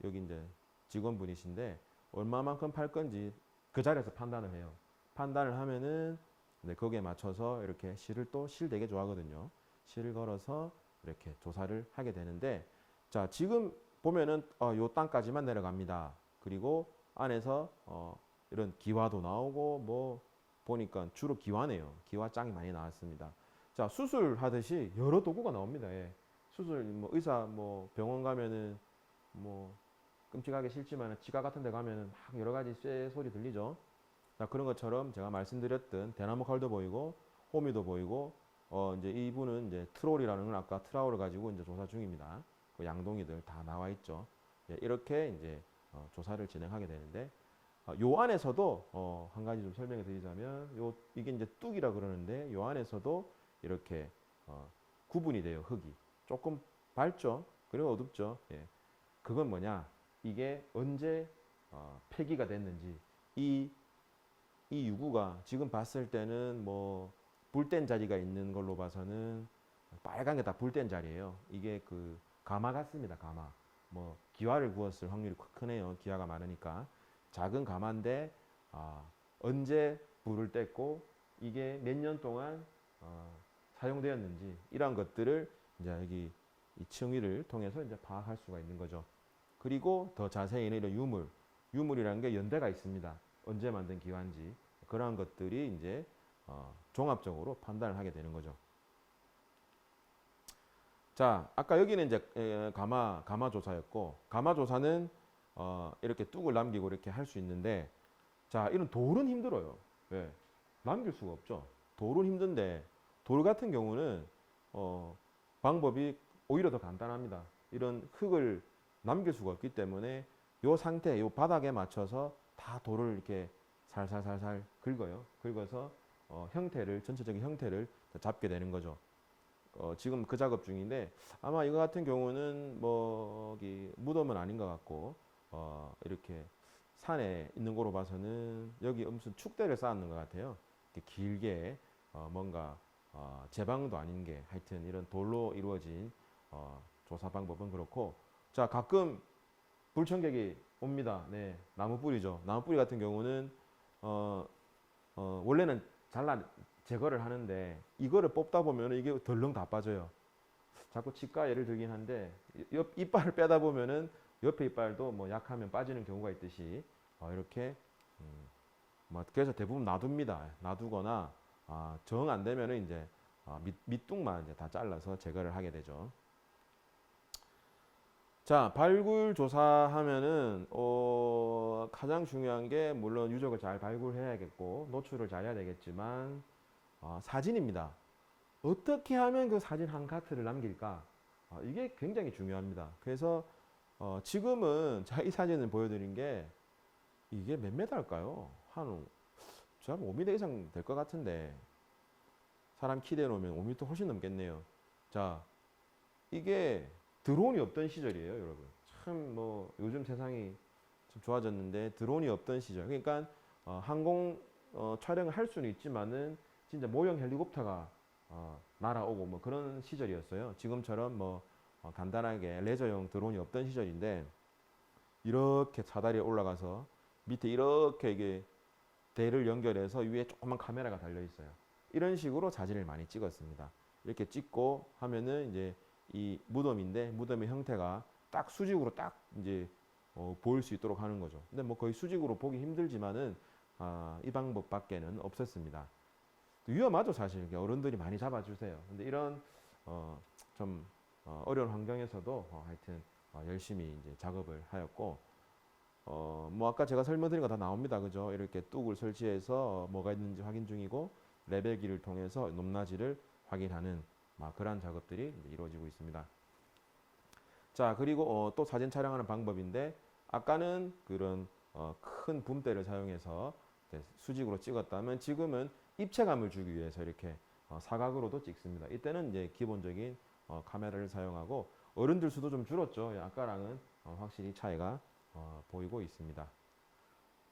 여기 이제 직원분이신데 얼마만큼 팔 건지 그 자리에서 판단을 해요. 판단을 하면은 거기에 맞춰서 이렇게 실 되게 좋아하거든요. 실을 걸어서 이렇게 조사를 하게 되는데 자, 지금 보면은 요 땅까지만 내려갑니다. 그리고 안에서 이런 기와도 나오고 뭐 보니까 주로 기와네요. 기와장이 많이 나왔습니다. 자, 수술하듯이 여러 도구가 나옵니다. 예. 수술 뭐 의사 뭐 병원 가면은 뭐 끔찍하게 싫지만 지가 같은 데 가면은 막 여러 가지 쇠 소리 들리죠. 자, 그런 것처럼 제가 말씀드렸던 대나무 칼도 보이고 호미도 보이고 이제 이분은 이제 트롤이라는 건 아까 트라우를 가지고 이제 조사 중입니다. 그 양동이들 다 나와 있죠. 예, 이렇게 이제 조사를 진행하게 되는데 요 안에서도 한 가지 좀 설명해 드리자면 이게 이제 뚝이라 그러는데 요 안에서도 이렇게 구분이 돼요. 흙이 조금 밝죠. 그리고 어둡죠. 예. 그건 뭐냐? 이게 언제 폐기가 됐는지 이 유구가 지금 봤을 때는 뭐 불된 자리가 있는 걸로 봐서는 빨간 게 다 불된 자리예요. 이게 그 가마 같습니다. 가마. 뭐 기와를 구웠을 확률이 크네요. 기와가 많으니까. 작은 가마인데 언제 불을 뗐고 이게 몇 년 동안 사용되었는지 이런 것들을 이제 여기 이 층위를 통해서 이제 파악할 수가 있는 거죠. 그리고 더 자세히는 이런 유물이라는 게 연대가 있습니다. 언제 만든 기와인지 그러한 것들이 이제 종합적으로 판단을 하게 되는 거죠. 자, 아까 여기는 이제 가마 조사였고 가마 조사는 이렇게 뚝을 남기고 이렇게 할 수 있는데 자, 이런 돌은 힘들어요. 왜? 남길 수가 없죠. 돌은 힘든데 돌 같은 경우는 방법이 오히려 더 간단합니다. 이런 흙을 남길 수가 없기 때문에 요 상태, 요 바닥에 맞춰서 다 돌을 이렇게 살살살살 긁어요. 긁어서 형태를 전체적인 형태를 잡게 되는 거죠. 지금 그 작업 중인데 아마 이거 같은 경우는 뭐 무덤은 아닌 것 같고 이렇게 산에 있는 거로 봐서는 여기 무슨 축대를 쌓는 것 같아요. 이렇게 길게 뭔가 제방도 아닌 게 하여튼 이런 돌로 이루어진 조사 방법은 그렇고 자 가끔 불청객이 옵니다. 네, 나무 뿌리죠. 나무 뿌리 같은 경우는 원래는 잘라 제거를 하는데 이거를 뽑다 보면 이게 덜렁 다 빠져요. 자꾸 치과 예를 들긴 한데 옆 이빨을 빼다 보면은 옆에 이빨도 뭐 약하면 빠지는 경우가 있듯이 이렇게 뭐 그래서 대부분 놔둡니다. 놔두거나 정 안 되면은 이제 밑둥만 이제 다 잘라서 제거를 하게 되죠. 자, 발굴 조사하면은 가장 중요한 게 물론 유적을 잘 발굴해야겠고 노출을 잘 해야 되겠지만 사진입니다. 어떻게 하면 그 사진 한 카트를 남길까? 이게 굉장히 중요합니다. 그래서 지금은 제가 이 사진을 보여드린 게 이게 몇 메달까요? 한 5m 이상 될 것 같은데 사람 키 대놓으면 5m 훨씬 넘겠네요. 자, 이게 드론이 없던 시절이에요, 여러분. 참 뭐 요즘 세상이 좀 좋아졌는데 드론이 없던 시절. 그러니까 항공 촬영을 할 수는 있지만은 진짜 모형 헬리콥터가 날아오고 뭐 그런 시절이었어요. 지금처럼 뭐 간단하게 레저용 드론이 없던 시절인데 이렇게 사다리에 올라가서 밑에 이렇게 이게 대를 연결해서 위에 조그만 카메라가 달려 있어요. 이런 식으로 사진을 많이 찍었습니다. 이렇게 찍고 하면은 이제 이 무덤인데 무덤의 형태가 딱 수직으로 딱 이제 보일 수 있도록 하는 거죠. 근데 뭐 거의 수직으로 보기 힘들지만은 이 방법밖에는 없었습니다. 위험하죠 사실. 어른들이 많이 잡아주세요. 근데 이런 좀 어려운 환경에서도 하여튼 열심히 이제 작업을 하였고 뭐 아까 제가 설명드린 거 다 나옵니다. 그죠? 이렇게 뚝을 설치해서 뭐가 있는지 확인 중이고 레벨기를 통해서 높낮이를 확인하는 그러한 작업들이 이루어지고 있습니다. 자, 그리고 또 사진 촬영하는 방법인데 아까는 그런 큰 붐대를 사용해서 수직으로 찍었다면 지금은 입체감을 주기 위해서 이렇게 사각으로도 찍습니다. 이때는 이제 기본적인 카메라를 사용하고 어른들 수도 좀 줄었죠. 아까랑은 확실히 차이가 보이고 있습니다.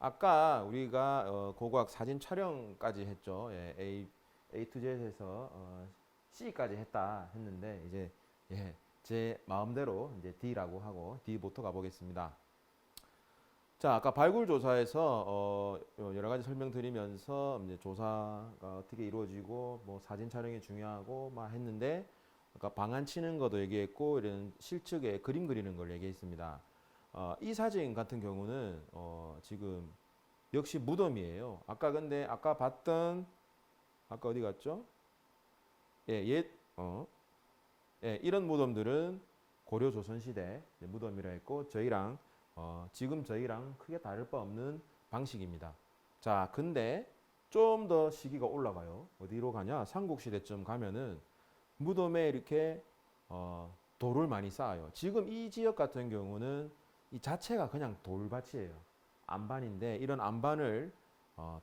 아까 우리가 고고학 사진 촬영까지 했죠. 예, A to Z에서 C까지 했다 했는데 이제 제 마음대로 이제 D라고 하고 D부터 가보겠습니다. 자, 아까 발굴 조사에서 여러 가지 설명드리면서 이제 조사가 어떻게 이루어지고 뭐 사진 촬영이 중요하고 막 했는데 아까 방안 치는 것도 얘기했고 이런 실측에 그림 그리는 걸 얘기했습니다. 이 사진 같은 경우는 지금 역시 무덤이에요. 아까 근데 아까 봤던 아까 어디 갔죠? 예, 이런 무덤들은 고려 조선 시대 무덤이라 했고 저희랑 지금 저희랑 크게 다를 바 없는 방식입니다. 자, 근데 좀 더 시기가 올라가요. 어디로 가냐? 삼국시대쯤 가면은 무덤에 이렇게 돌을 많이 쌓아요. 지금 이 지역 같은 경우는 이 자체가 그냥 돌밭이에요. 안반인데 이런 안반을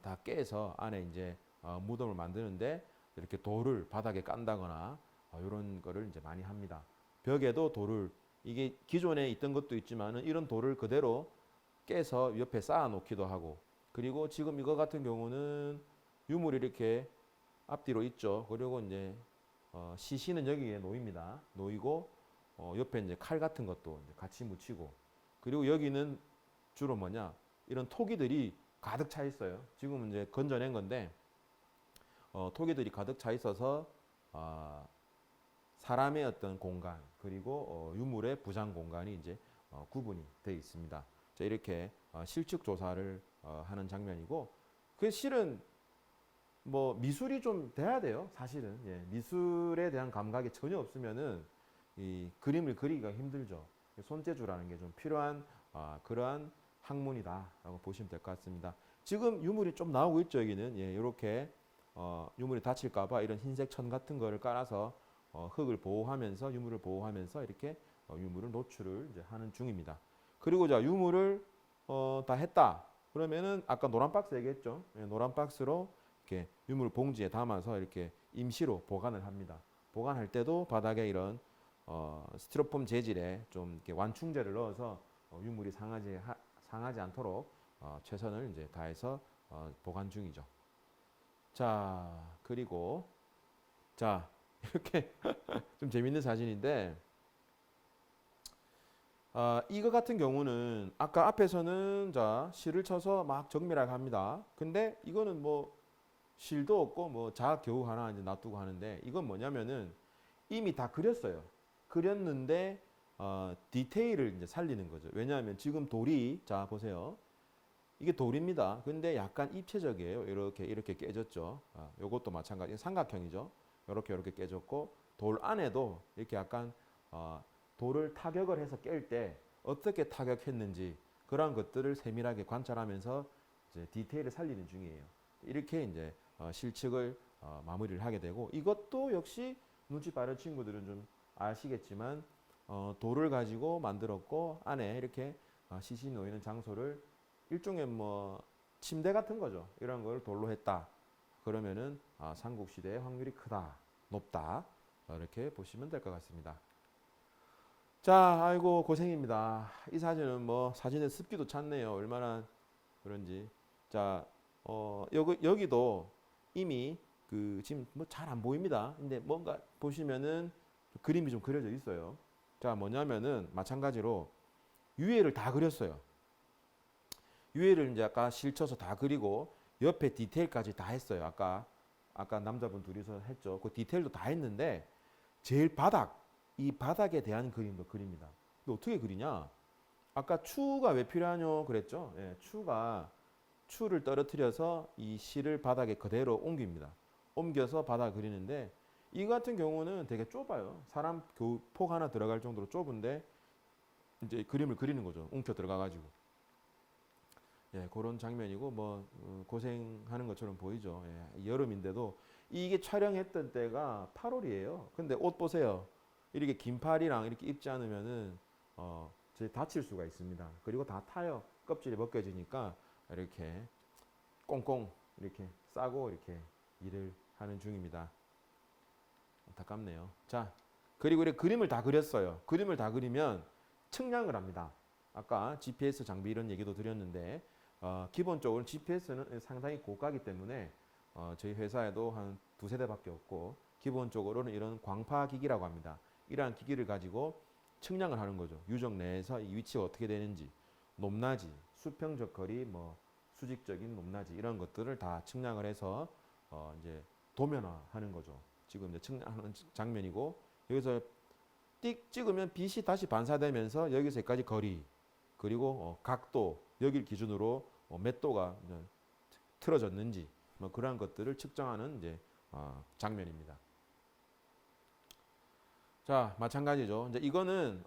다 깨서 안에 이제 무덤을 만드는데 이렇게 돌을 바닥에 깐다거나 이런 거를 이제 많이 합니다. 벽에도 돌을 이게 기존에 있던 것도 있지만은 이런 돌을 그대로 깨서 옆에 쌓아 놓기도 하고 그리고 지금 이거 같은 경우는 유물이 이렇게 앞뒤로 있죠. 그리고 이제 시신은 여기에 놓입니다. 놓이고 옆에 이제 칼 같은 것도 이제 같이 묻히고 그리고 여기는 주로 뭐냐 이런 토기들이 가득 차 있어요. 지금은 이제 건져낸 건데 토기들이 가득 차 있어서 사람의 어떤 공간 그리고 유물의 부장 공간이 이제 구분이 되어 있습니다. 자, 이렇게 실측 조사를 하는 장면이고 그 실은 뭐 미술이 좀 돼야 돼요. 사실은 예, 미술에 대한 감각이 전혀 없으면은 이 그림을 그리기가 힘들죠. 손재주라는 게 좀 필요한 그러한 학문이다라고 보시면 될 것 같습니다. 지금 유물이 좀 나오고 있죠. 여기는 예, 이렇게 유물이 다칠까봐 이런 흰색 천 같은 거를 깔아서 흙을 보호하면서 유물을 보호하면서 이렇게 유물을 노출을 이제 하는 중입니다. 그리고 자 유물을 다 했다. 그러면은 아까 노란 박스 얘기했죠. 예, 노란 박스로 이렇게 유물 봉지에 담아서 이렇게 임시로 보관을 합니다. 보관할 때도 바닥에 이런 스티로폼 재질의 좀 이렇게 완충제를 넣어서 유물이 상하지 않도록 최선을 이제 다해서 보관 중이죠. 자 그리고 자 이렇게 좀 재밌는 사진인데 이거 같은 경우는 아까 앞에서는 자 실을 쳐서 막 정밀하게 합니다. 근데 이거는 뭐 실도 없고 뭐 자학 겨우 하나 이제 놔두고 하는데 이건 뭐냐면은 이미 다 그렸어요. 그렸는데 디테일을 이제 살리는 거죠. 왜냐하면 지금 돌이 자 보세요. 이게 돌입니다. 근데 약간 입체적이에요. 이렇게 깨졌죠. 요것도 마찬가지. 삼각형이죠. 이렇게 깨졌고 돌 안에도 이렇게 약간 돌을 타격을 해서 깰 때 어떻게 타격했는지 그런 것들을 세밀하게 관찰하면서 이제 디테일을 살리는 중이에요. 이렇게 이제 실측을 마무리를 하게 되고 이것도 역시 눈치 빠른 친구들은 좀 아시겠지만 돌을 가지고 만들었고 안에 이렇게 시신이 놓이는 장소를 일종의 뭐 침대 같은 거죠. 이런 걸 돌로 했다. 그러면은 삼국시대의 확률이 크다, 높다 이렇게 보시면 될 것 같습니다. 자, 아이고 고생입니다. 이 사진은 뭐 사진의 습기도 찼네요. 얼마나 그런지. 자, 여기도 이미 그 지금 뭐 잘 안 보입니다. 근데 뭔가 보시면은 그림이 좀 그려져 있어요. 자, 뭐냐면은 마찬가지로 유해를 다 그렸어요. 유해를 이제 아까 실쳐서 다 그리고 옆에 디테일까지 다 했어요. 아까 남자분 둘이서 했죠. 그 디테일도 다 했는데 제일 이 바닥에 대한 그림도 그립니다. 근데 어떻게 그리냐? 아까 추가 왜 필요하뇨 그랬죠? 예, 추를 떨어뜨려서 이 실을 바닥에 그대로 옮깁니다. 옮겨서 바닥 그리는데 이 같은 경우는 되게 좁아요. 사람 폭 하나 들어갈 정도로 좁은데 이제 그림을 그리는 거죠. 웅켜 들어가 가지고. 예, 그런 장면이고 뭐 고생하는 것처럼 보이죠. 예, 여름인데도 이게 촬영했던 때가 8월이에요. 근데 옷 보세요. 이렇게 긴팔이랑 이렇게 입지 않으면은 다칠 수가 있습니다. 그리고 다 타요. 껍질이 벗겨지니까 이렇게 꽁꽁 이렇게 싸고 이렇게 일을 하는 중입니다. 안타깝네요. 자, 그리고 이렇게 그림을 다 그렸어요. 그림을 다 그리면 측량을 합니다. 아까 GPS 장비 이런 얘기도 드렸는데 기본적으로 GPS는 상당히 고가기 때문에 저희 회사에도 한 두세 대밖에 없고 기본적으로는 이런 광파기기라고 합니다. 이러한 기기를 가지고 측량을 하는 거죠. 유적 내에서 이 위치가 어떻게 되는지, 높낮이, 수평적 거리, 뭐 수직적인 높낮이 이런 것들을 다 측량을 해서 이제 도면화하는 거죠. 지금 이제 측량하는 장면이고 여기서 띡 찍으면 빛이 다시 반사되면서 여기서 여기까지 거리 그리고 각도 여기를 기준으로 몇 도가 틀어졌는지 뭐 그러한 것들을 측정하는 이제 장면입니다. 자, 마찬가지죠. 이제 이거는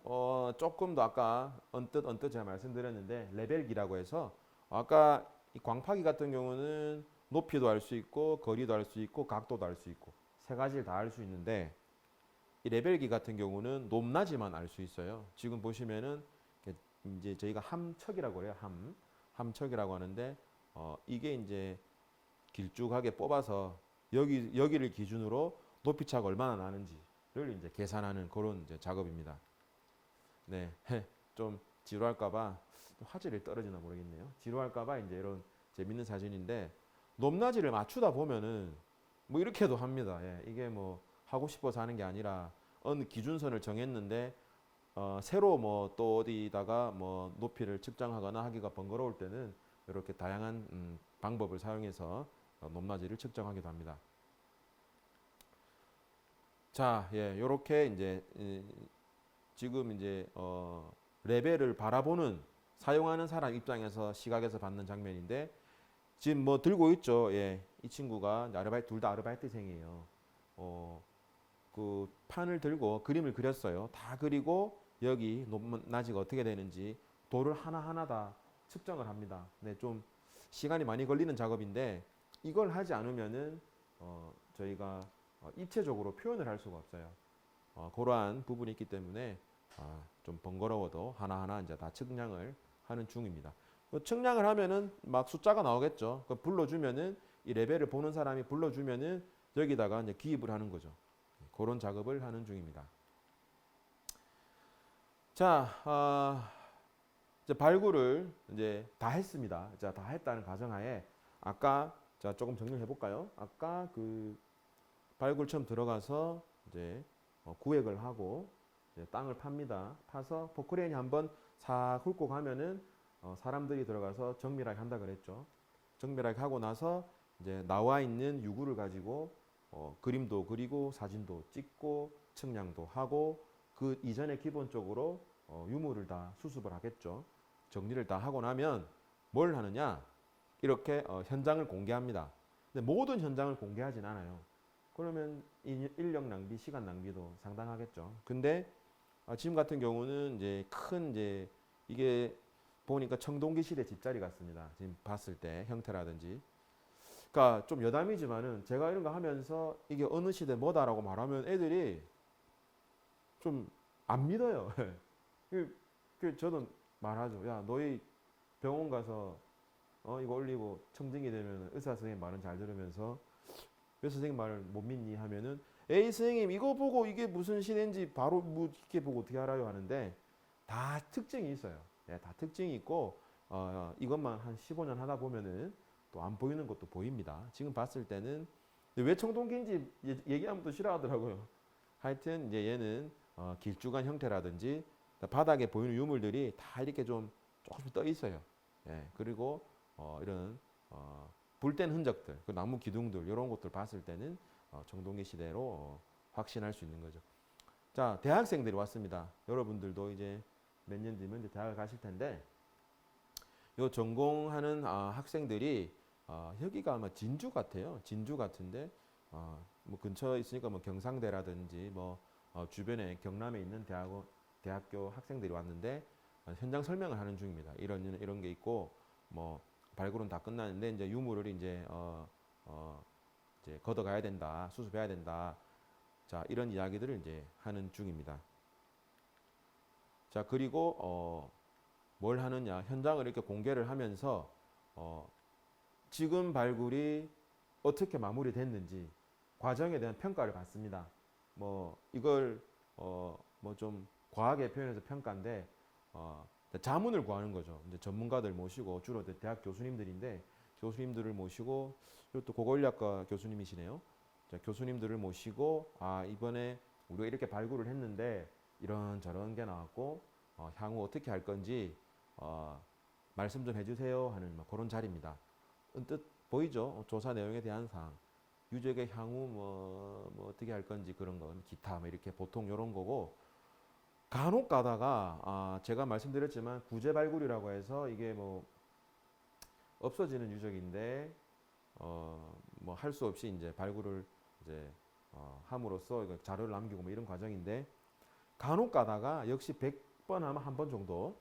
조금 더 아까 언뜻 제가 말씀드렸는데 레벨기라고 해서 아까 이 광파기 같은 경우는 높이도 알 수 있고 거리도 알 수 있고 각도도 알 수 있고 세 가지를 다 알 수 있는데 이 레벨기 같은 경우는 높낮이만 알 수 있어요. 지금 보시면은 이제 저희가 함척이라고 그래요. 함척이라고 하는데 이게 이제 길쭉하게 뽑아서 여기를 기준으로 높이 차가 얼마나 나는지를 이제 계산하는 그런 이제 작업입니다. 네, 좀 지루할까봐 화질이 떨어지나 모르겠네요. 지루할까봐 이제 이런 재밌는 사진인데 높낮이를 맞추다 보면은 뭐 이렇게도 합니다. 예, 이게 뭐 하고 싶어서 하는 게 아니라 어느 기준선을 정했는데 새로 뭐 또 어디다가 뭐 높이를 측정하거나 하기가 번거로울 때는 이렇게 다양한 방법을 사용해서 높낮이를 측정하기도 합니다. 자, 예, 요렇게 이제 지금 이제 레벨을 바라보는 사용하는 사람 입장에서 시각에서 받는 장면인데 지금 뭐 들고 있죠. 예, 이 친구가 아르바이트 둘 다 아르바이트생이에요. 그 판을 들고 그림을 그렸어요. 다 그리고 여기 높낮이가 어떻게 되는지 돌을 하나하나 다 측정을 합니다. 네, 좀 시간이 많이 걸리는 작업인데 이걸 하지 않으면은 저희가 입체적으로 표현을 할 수가 없어요. 그러한 부분이 있기 때문에 좀 번거로워도 하나하나 이제 다 측량을 하는 중입니다. 측량을 하면은 막 숫자가 나오겠죠. 불러주면은 이 레벨을 보는 사람이 불러주면은 여기다가 이제 기입을 하는 거죠. 그런 작업을 하는 중입니다. 자, 이제 발굴을 이제 다 했습니다. 자, 다 했다는 가정하에 아까 자 조금 정리를 해볼까요? 아까 그 발굴 처음 들어가서 이제 구획을 하고 이제 땅을 팝니다. 파서 포크레인이 한번 싹 훑고 가면은 사람들이 들어가서 정밀하게 한다 그랬죠. 정밀하게 하고 나서 이제 나와 있는 유구를 가지고 그림도 그리고 사진도 찍고 측량도 하고 그 이전에 기본적으로 유물을 다 수습을 하겠죠. 정리를 다 하고 나면 뭘 하느냐? 이렇게 현장을 공개합니다. 근데 모든 현장을 공개하진 않아요. 그러면 인력 낭비, 시간 낭비도 상당하겠죠. 근데 지금 같은 경우는 이제 이게 보니까 청동기 시대 집자리 같습니다. 지금 봤을 때 형태라든지. 그러니까 좀 여담이지만은 제가 이런 거 하면서 이게 어느 시대 뭐다라고 말하면 애들이 좀 안 믿어요. 저는 말하죠. 야, 너희 병원 가서 이거 올리고 청등이 되면 의사 선생님 말은 잘 들으면서 왜 선생님 말을 못 믿니 하면은 에이 선생님 이거 보고 이게 무슨 시대인지 바로 뭐 이렇게 보고 어떻게 알아요 하는데 다 특징이 있어요. 네, 다 특징이 있고 이것만 한 15년 하다 보면은 또 안 보이는 것도 보입니다. 지금 봤을 때는 왜 청동기인지 얘기하면 또 싫어하더라고요. 하여튼 이제 얘는 길쭉한 형태라든지 바닥에 보이는 유물들이 다 이렇게 좀 조금씩 떠 있어요. 예, 그리고 이런 불뗀 흔적들, 그 나무 기둥들 이런 것들 봤을 때는 청동기 시대로 확신할 수 있는 거죠. 자, 대학생들이 왔습니다. 여러분들도 이제 몇 년 뒤면 이제 대학을 가실 텐데, 요 전공하는 학생들이 여기가 아마 진주 같아요. 진주 같은데 뭐 근처에 있으니까 뭐 경상대라든지 뭐 주변에 경남에 있는 대학교 학생들이 왔는데 현장 설명을 하는 중입니다. 이런 게 있고 뭐 발굴은 다 끝났는데 이제 유물을 이제 이제 걷어가야 된다, 수습해야 된다. 자, 이런 이야기들을 이제 하는 중입니다. 자, 그리고 뭘 하느냐? 현장을 이렇게 공개를 하면서 지금 발굴이 어떻게 마무리됐는지 과정에 대한 평가를 받습니다. 뭐 이걸 뭐 좀 과하게 표현해서 평가인데 자문을 구하는 거죠. 이제 전문가들 모시고 주로 대학 교수님들인데 교수님들을 모시고 또 고고인력과 교수님이시네요. 자, 교수님들을 모시고 이번에 우리가 이렇게 발굴을 했는데 이런 저런 게 나왔고 향후 어떻게 할 건지 말씀 좀 해주세요 하는 그런 자리입니다. 언뜻 보이죠? 조사 내용에 대한 사항. 유적의 향후 뭐 어떻게 할 건지 그런 건 기타 뭐 이렇게 보통 이런 거고 간혹 가다가 제가 말씀드렸지만 구제 발굴이라고 해서 이게 뭐 없어지는 유적인데 뭐 할 수 없이 이제 발굴을 이제 함으로써 자료를 남기고 뭐 이런 과정인데 간혹 가다가 역시 100번 하면 한 번 정도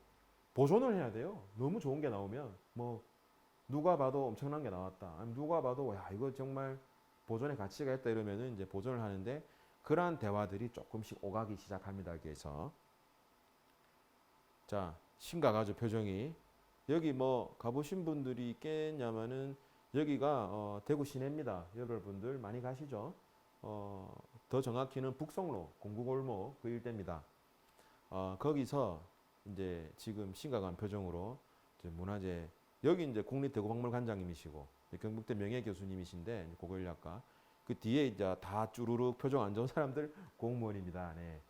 보존을 해야 돼요. 너무 좋은 게 나오면 뭐 누가 봐도 엄청난 게 나왔다. 아니, 누가 봐도 야 이거 정말 보존의 가치가 있다 이러면은 이제 보존을 하는데 그러한 대화들이 조금씩 오가기 시작합니다. 여기에서 자 심각하죠 표정이. 여기 뭐 가보신 분들이 있겠냐면은 여기가 대구 시내입니다. 여러분들 많이 가시죠? 더 정확히는 북성로 공구골목 그 일대입니다. 거기서 이제 지금 심각한 표정으로 이제 문화재 여기 이제 국립대구박물관장님이시고 경북대 명예교수님이신데 고고인력과 그 뒤에 이제 다 쭈루룩 표정 안 좋은 사람들 공무원입니다. 네.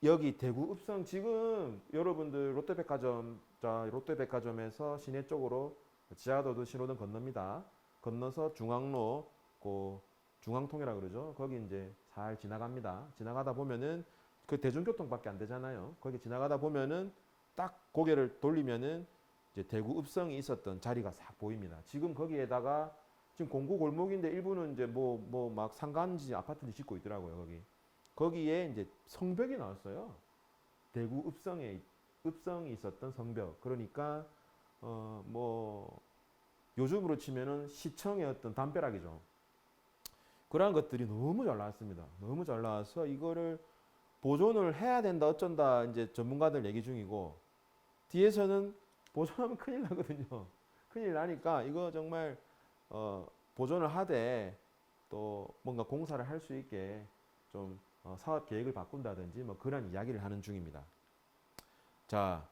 여기 대구 읍성 지금 여러분들 롯데백화점 자 롯데백화점에서 시내 쪽으로 지하도도 신호등 건넙니다. 건너서 중앙로 그 중앙통이라 그러죠. 거기 이제 잘 지나갑니다. 지나가다 보면은 그 대중교통밖에 안 되잖아요. 거기 지나가다 보면은 딱 고개를 돌리면은 이제 대구 읍성이 있었던 자리가 싹 보입니다. 지금 거기에다가 지금 공구 골목인데 일부는 이제 뭐 막 상가인지 아파트인지 짓고 있더라고요. 거기에 이제 성벽이 나왔어요. 대구 읍성이 있었던 성벽. 그러니까 뭐 요즘으로 치면은 시청의 어떤 담벼락이죠. 그러한 것들이 너무 잘 나왔습니다. 너무 잘 나와서 이거를 보존을 해야 된다 어쩐다 이제 전문가들 얘기 중이고 뒤에서는 보존하면 큰일 나거든요. 큰일 나니까 이거 정말 보존을 하되 또 뭔가 공사를 할 수 있게 좀 사업 계획을 바꾼다든지 뭐 그런 이야기를 하는 중입니다. 자,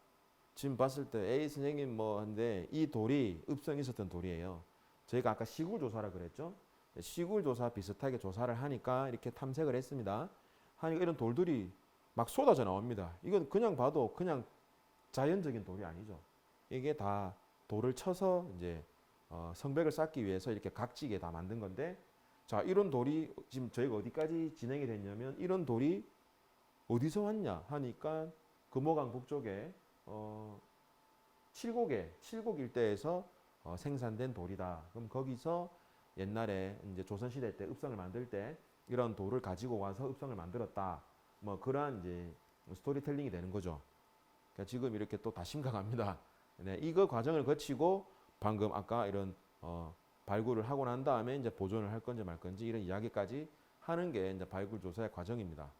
지금 봤을 때 A 선생님 뭐 한데 이 돌이 읍성에 있었던 돌이에요. 저희가 아까 시굴 조사라 그랬죠? 시굴 조사 비슷하게 조사를 하니까 이렇게 탐색을 했습니다. 하니까 이런 돌들이 막 쏟아져 나옵니다. 이건 그냥 봐도 그냥 자연적인 돌이 아니죠. 이게 다 돌을 쳐서 이제 성벽을 쌓기 위해서 이렇게 각지게 다 만든 건데 자 이런 돌이 지금 저희가 어디까지 진행이 됐냐면 이런 돌이 어디서 왔냐 하니까 금호강 북쪽에 칠곡 일대에서 생산된 돌이다. 그럼 거기서 옛날에 이제 조선시대 때 읍성을 만들 때 이런 돌을 가지고 와서 읍성을 만들었다. 뭐 그러한 이제 스토리텔링이 되는 거죠. 그러니까 지금 이렇게 또 다 심각합니다. 네, 이거 과정을 거치고 방금 아까 이런 발굴을 하고 난 다음에 이제 보존을 할 건지 말 건지 이런 이야기까지 하는 게 이제 발굴 조사의 과정입니다.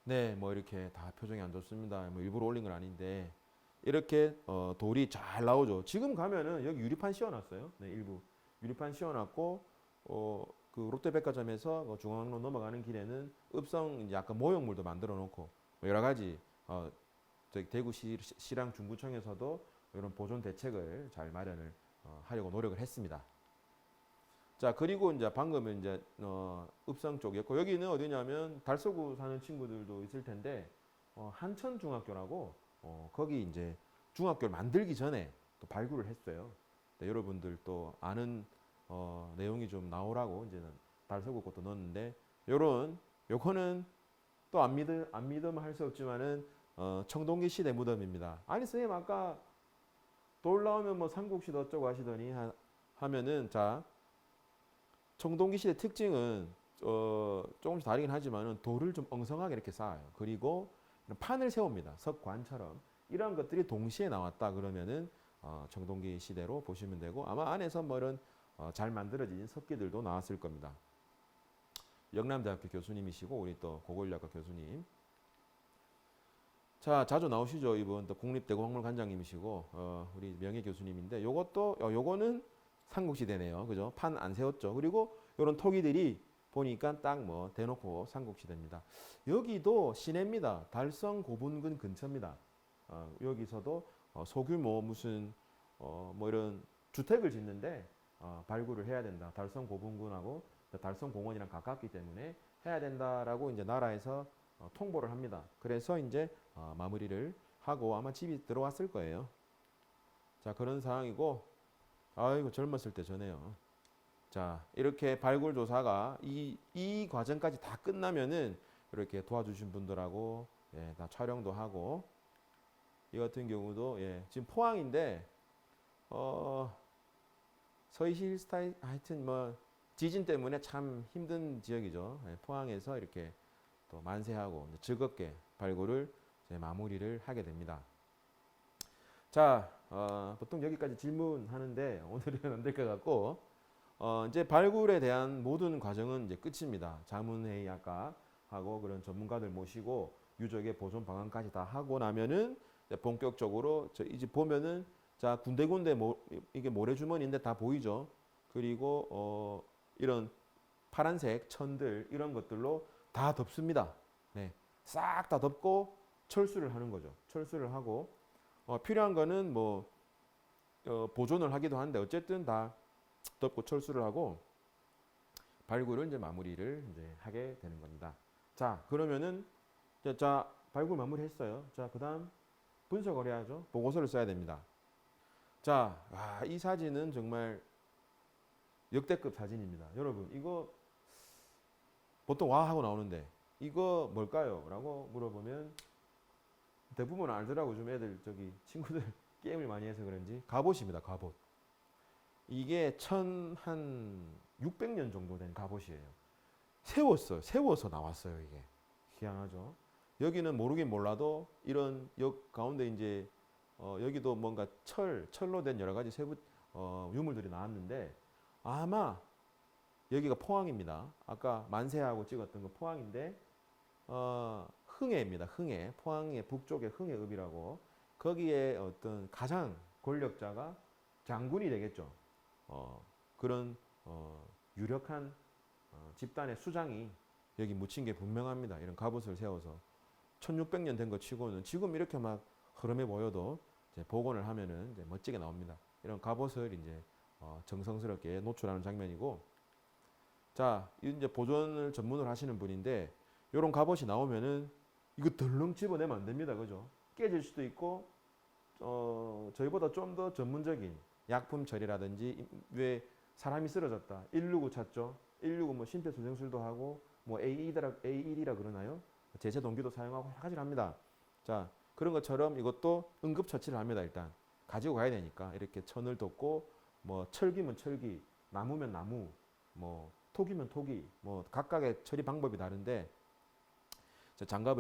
네, 뭐 이렇게 다 표정이 안 좋습니다. 뭐 일부러 올린 건 아닌데 이렇게 돌이 잘 나오죠. 지금 가면은 여기 유리판 씌워놨어요. 네, 일부 유리판 씌워놨고 그 롯데백화점에서 중앙로 넘어가는 길에는 읍성 이제 약간 모형물도 만들어 놓고 뭐 여러 가지 대구시랑 중구청에서도 이런 보존 대책을 잘 마련을 하려고 노력을 했습니다. 자 그리고 이제 방금은 이제 읍성 쪽이었고 여기는 어디냐면 달서구 사는 친구들도 있을 텐데 한천중학교라고 거기 이제 중학교를 만들기 전에 또 발굴을 했어요. 네, 여러분들 또 아는 내용이 좀 나오라고 이제는 달서구 것도 넣었는데 요거는 또 안 믿으면 할 수 없지만은 청동기 시대 무덤입니다. 아니 선생님 아까 돌 나오면 뭐 삼국시대 어쩌고 하시더니 하면은 자 청동기 시대 특징은 조금씩 다르긴 하지만은 돌을 좀 엉성하게 이렇게 쌓아요. 그리고 판을 세웁니다. 석관처럼 이런 것들이 동시에 나왔다 그러면은 청동기 시대로 보시면 되고 아마 안에서 뭐 이런 잘 만들어진 석기들도 나왔을 겁니다. 영남대학교 교수님이시고 우리 또 고고인력과 교수님. 자 자주 나오시죠 이분 또 국립대구박물관장님이시고 우리 명예 교수님인데 요거는 삼국시대네요. 그죠? 판 안 세웠죠. 그리고 이런 토기들이 보니까 딱 뭐 대놓고 삼국시대입니다. 여기도 시내입니다. 달성 고분군 근처입니다. 여기서도 소규모 무슨 뭐 이런 주택을 짓는데 발굴을 해야 된다. 달성 고분군하고 달성 공원이랑 가깝기 때문에 해야 된다라고 이제 나라에서 통보를 합니다. 그래서 이제 마무리를 하고 아마 집이 들어왔을 거예요. 자 그런 상황이고 아이고 젊었을 때 전에요. 자 이렇게 발굴 조사가 이 과정까지 다 끝나면은 이렇게 도와주신 분들하고 예, 다 촬영도 하고 이 같은 경우도 예, 지금 포항인데 서희실 스타일 하여튼 뭐 지진 때문에 참 힘든 지역이죠. 예, 포항에서 이렇게 또 만세하고 즐겁게 발굴을 마무리를 하게 됩니다. 자 보통 여기까지 질문하는데 오늘은 안 될 것 같고 이제 발굴에 대한 모든 과정은 이제 끝입니다. 자문회의 아까 하고 그런 전문가들 모시고 유적의 보존 방안까지 다 하고 나면은 이제 본격적으로 이제 보면은 자 군데군데 이게 모래주머니인데 다 보이죠. 그리고 이런 파란색 천들 이런 것들로 다 덮습니다. 네, 싹 다 덮고 철수를 하는 거죠. 철수를 하고 필요한 거는 뭐 보존을 하기도 하는데 어쨌든 다 덮고 철수를 하고 발굴을 이제 마무리를 이제 하게 되는 겁니다. 자 그러면은 자 발굴 마무리했어요. 자 그다음 분석을 해야죠. 보고서를 써야 됩니다. 자, 이 사진은 정말 역대급 사진입니다. 여러분 이거 보통 와 하고 나오는데 이거 뭘까요? 라고 물어보면 대부분 알더라고. 좀 애들 저기 친구들 게임을 많이 해서 그런지 갑옷입니다. 갑옷. 이게 1600년 정도 된 갑옷이에요. 세워서 나왔어요. 이게 희한하죠. 여기는 모르긴 몰라도 이런 역 가운데 이제 여기도 뭔가 철로 된 여러 가지 세부 유물들이 나왔는데 아마 여기가 포항입니다. 아까 만세하고 찍었던 거 포항인데 흥해입니다. 흥해. 포항의 북쪽의 흥해읍이라고. 거기에 어떤 가장 권력자가 장군이 되겠죠. 그런 유력한 집단의 수장이 여기 묻힌 게 분명합니다. 이런 갑옷을 세워서 1600년 된 거 치고는 지금 이렇게 막 흐름해 보여도 이제 복원을 하면은 이제 멋지게 나옵니다. 이런 갑옷을 이제 정성스럽게 노출하는 장면이고, 자 이제 보존을 전문으로 하시는 분인데 이런 갑옷이 나오면은 이거 덜렁 집어내면 안 됩니다. 그죠? 깨질 수도 있고 저희보다 좀 더 전문적인 약품 처리라든지 왜 사람이 쓰러졌다 119 찾죠. 119 뭐 심폐소생술도 하고 뭐 A1이라 그러나요? 제체 동기도 사용하고 여러 가지를 합니다. 자 그런 것처럼 이것도 응급처치를 합니다. 일단 가지고 가야 되니까 이렇게 천을 덮고 뭐 철기면 철기, 나무면 나무, 뭐 토기면 토기, 뭐 각각의 처리 방법이 다른데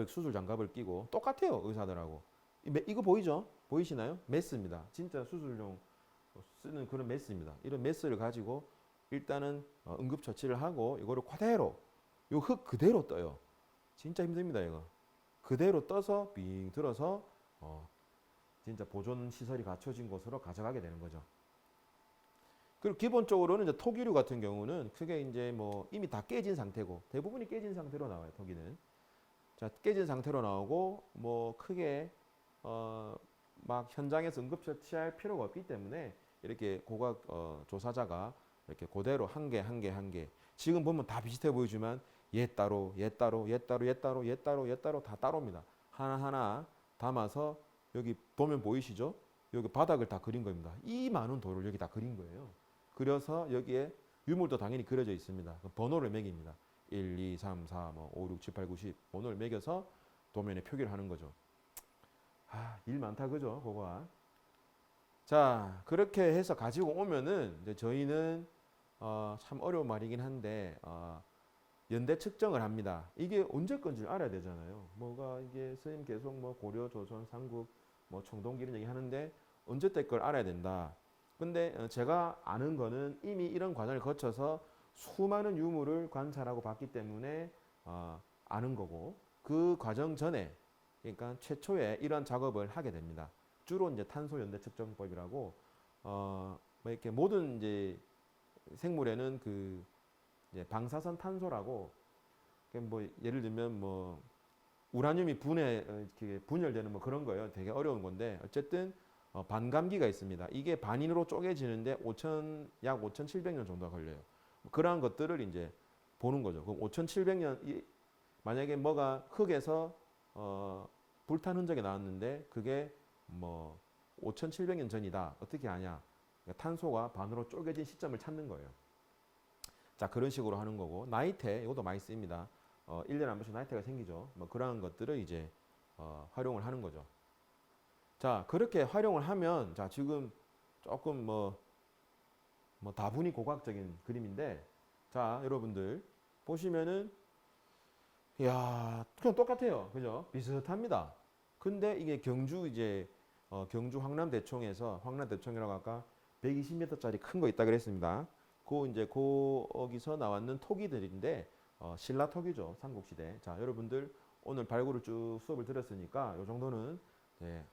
수술 장갑을 끼고 똑같아요. 의사들하고. 이거 보이죠? 보이시나요? 메스입니다. 진짜 수술용 쓰는 그런 메스입니다. 이런 메스를 가지고 일단은 응급처치를 하고 이거를 그대로 요 흙 그대로 떠요. 진짜 힘듭니다. 이거 그대로 떠서 빙 들어서 진짜 보존 시설이 갖춰진 곳으로 가져가게 되는 거죠. 그리고 기본적으로는 이제 토기류 같은 경우는 그게 이제 뭐 이미 다 깨진 상태고 대부분이 깨진 상태로 나와요. 토기는 자 깨진 상태로 나오고 뭐 크게 막 현장에서 응급처치할 필요가 없기 때문에 이렇게 고각 조사자가 이렇게 그대로 한 개 지금 보면 다 비슷해 보이지만 얘 따로 다 따로입니다. 하나하나 담아서 여기 보면 보이시죠? 여기 바닥을 다 그린 겁니다. 이 많은 돌을 여기 다 그린 거예요. 그려서 여기에 유물도 당연히 그려져 있습니다. 번호를 매깁니다. 1, 2, 3, 4, 뭐 5, 6, 7, 8, 9, 10 번호를 매겨서 도면에 표기를 하는 거죠. 일 많다 그죠? 그거. 자 그렇게 해서 가지고 오면은 이제 저희는 참 어려운 말이긴 한데 연대 측정을 합니다. 이게 언제 건지 알아야 되잖아요. 뭐가 이게 선생님 계속 뭐 고려, 조선, 삼국, 뭐 청동기 이런 얘기 하는데 언제 때 걸 알아야 된다. 근데 제가 아는 거는 이미 이런 과정을 거쳐서 수많은 유물을 관찰하고 봤기 때문에 아는 거고 그 과정 전에 그러니까 최초에 이런 작업을 하게 됩니다. 주로 이제 탄소 연대 측정법이라고 뭐 이렇게 모든 이제 생물에는 그 이제 방사선 탄소라고 뭐 예를 들면 뭐 우라늄이 분열되는 뭐 그런 거예요. 되게 어려운 건데 어쨌든 반감기가 있습니다. 이게 반인으로 쪼개지는데 약 5,700년 정도가 걸려요. 그러한 것들을 이제 보는 거죠. 그럼 5,700년 만약에 뭐가 흙에서 불탄 흔적이 나왔는데 그게 뭐 5,700년 전이다. 어떻게 아냐? 탄소가 반으로 쪼개진 시점을 찾는 거예요. 자 그런 식으로 하는 거고 나이테 이것도 많이 씁니다. 1년에 한 번씩 나이테가 생기죠. 뭐 그러한 것들을 이제 활용을 하는 거죠. 자 그렇게 활용을 하면 자 지금 조금 뭐 다분히 고각적인 그림인데 자 여러분들 보시면은 이야 그냥 똑같아요. 그죠? 비슷합니다. 근데 이게 경주 이제 경주 황남대총에서 황남대총이라고 아까 120m짜리 큰 거 있다 그랬습니다. 이제 거기서 나왔는 토기들인데 신라토기죠. 삼국시대. 자, 여러분들 오늘 발굴을 쭉 수업을 들었으니까 이 정도는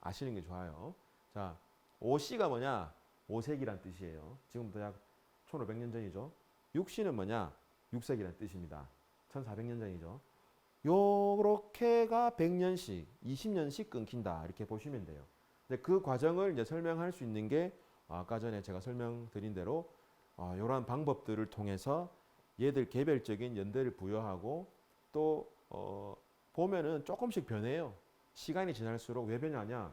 아시는 게 좋아요. 자, 5C가 뭐냐? 5세기란 뜻이에요. 지금부터 약 1500년 전이죠. 6C는 뭐냐? 6세기란 뜻입니다. 1400년 전이죠. 요렇게가 100년씩, 20년씩 끊긴다. 이렇게 보시면 돼요. 근데 그 과정을 이제 설명할 수 있는 게 아까 전에 제가 설명드린 대로 이러한 방법들을 통해서 얘들 개별적인 연대를 부여하고 또 보면은 조금씩 변해요. 시간이 지날수록 왜 변하냐?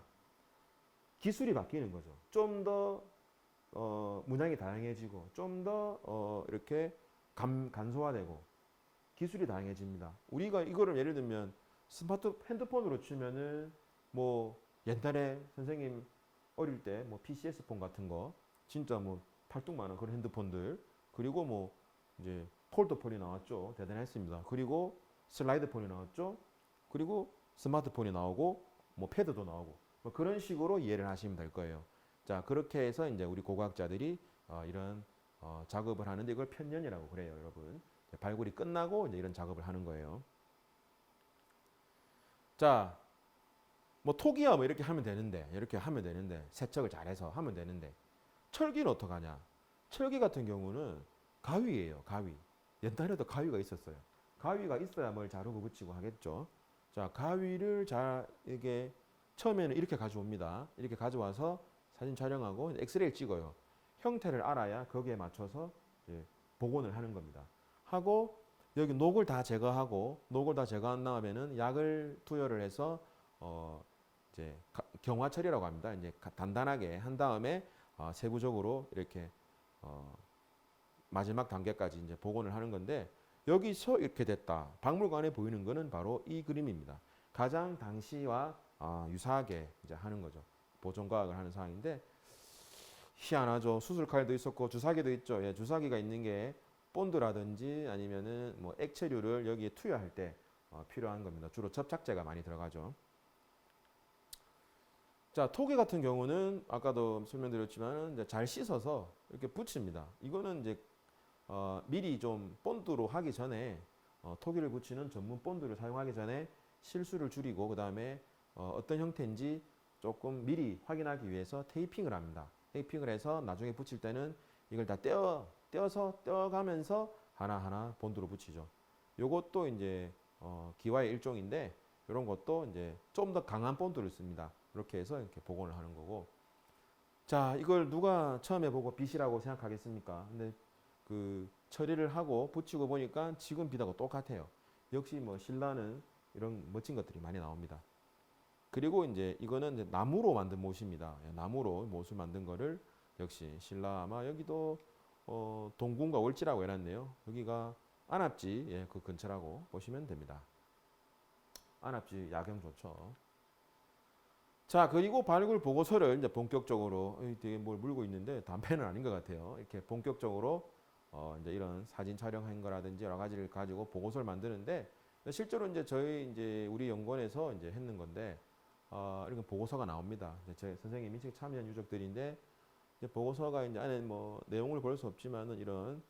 기술이 바뀌는 거죠. 좀 더 문양이 다양해지고 좀 더 이렇게 간소화되고 기술이 다양해집니다. 우리가 이거를 예를 들면 핸드폰으로 치면은 뭐 옛날에 선생님 어릴 때 뭐 PCS 폰 같은 거 진짜 뭐 팔뚝만한 그런 핸드폰들 그리고 뭐 이제 폴더폰이 나왔죠. 대단했습니다. 그리고 슬라이드 폰이 나왔죠. 그리고 스마트폰이 나오고 뭐 패드도 나오고 뭐 그런 식으로 이해를 하시면 될 거예요. 자, 그렇게 해서 이제 우리 고고학자들이 이런 작업을 하는데 이걸 편년이라고 그래요, 여러분. 발굴이 끝나고 이제 이런 작업을 하는 거예요. 자, 뭐 토기야 뭐 이렇게 하면 되는데 세척을 잘해서 하면 되는데 철기는 어떡하냐? 철기 같은 경우는 가위예요, 가위. 옛날에도 가위가 있었어요. 가위가 있어야 뭘 자르고 붙이고 하겠죠. 자, 가위를 이게 처음에는 이렇게 가져옵니다. 이렇게 가져와서 사진 촬영하고 엑스레이를 찍어요. 형태를 알아야 거기에 맞춰서 이제 복원을 하는 겁니다. 하고 여기 녹을 다 제거한 다음에는 약을 투여를 해서 이제 경화 처리라고 합니다. 이제 단단하게 한 다음에 세부적으로 이렇게 마지막 단계까지 이제 복원을 하는 건데 여기서 이렇게 됐다. 박물관에 보이는 거는 바로 이 그림입니다. 가장 당시와 유사하게 이제 하는 거죠. 보존과학을 하는 상황인데 희한하죠. 수술칼도 있었고 주사기도 있죠. 예, 주사기가 있는 게 본드라든지 아니면은 뭐 액체류를 여기에 투여할 때 필요한 겁니다. 주로 접착제가 많이 들어가죠. 자, 토기 같은 경우는 아까도 설명드렸지만 이제 잘 씻어서 이렇게 붙입니다. 이거는 이제 미리 좀 본드로 하기 전에 토기를 붙이는 전문 본드를 사용하기 전에 실수를 줄이고 그 다음에 어떤 형태인지 조금 미리 확인하기 위해서 테이핑을 합니다. 테이핑을 해서 나중에 붙일 때는 이걸 다 떼어가면서 하나하나 본드로 붙이죠. 요것도 이제 기와의 일종인데 이런 것도 이제 좀 더 강한 본드를 씁니다. 이렇게 해서 이렇게 복원을 하는 거고. 자, 이걸 누가 처음에 보고 빗이라고 생각하겠습니까? 근데 그 처리를 하고 붙이고 보니까 지금 빗하고 똑같아요. 역시 뭐 신라는 이런 멋진 것들이 많이 나옵니다. 그리고 이제 이거는 이제 나무로 만든 못입니다. 나무로 못을 만든 거를 역시 신라 아마 여기도 동궁과 월지라고 해놨네요. 여기가 안압지 그 근처라고 보시면 됩니다. 안압지 야경 좋죠. 자, 그리고 발굴 보고서를 이제 본격적으로 되게 뭘 물고 있는데 담배는 아닌 것 같아요. 이렇게 본격적으로 이제 이런 사진 촬영한 거라든지 여러 가지를 가지고 보고서를 만드는데 실제로 이제 우리 연구원에서 이제 했는 건데 이런 보고서가 나옵니다. 제 선생님이 지금 참여한 유적들인데 이제 보고서가 이제 안에 뭐 내용을 볼 수 없지만은 이런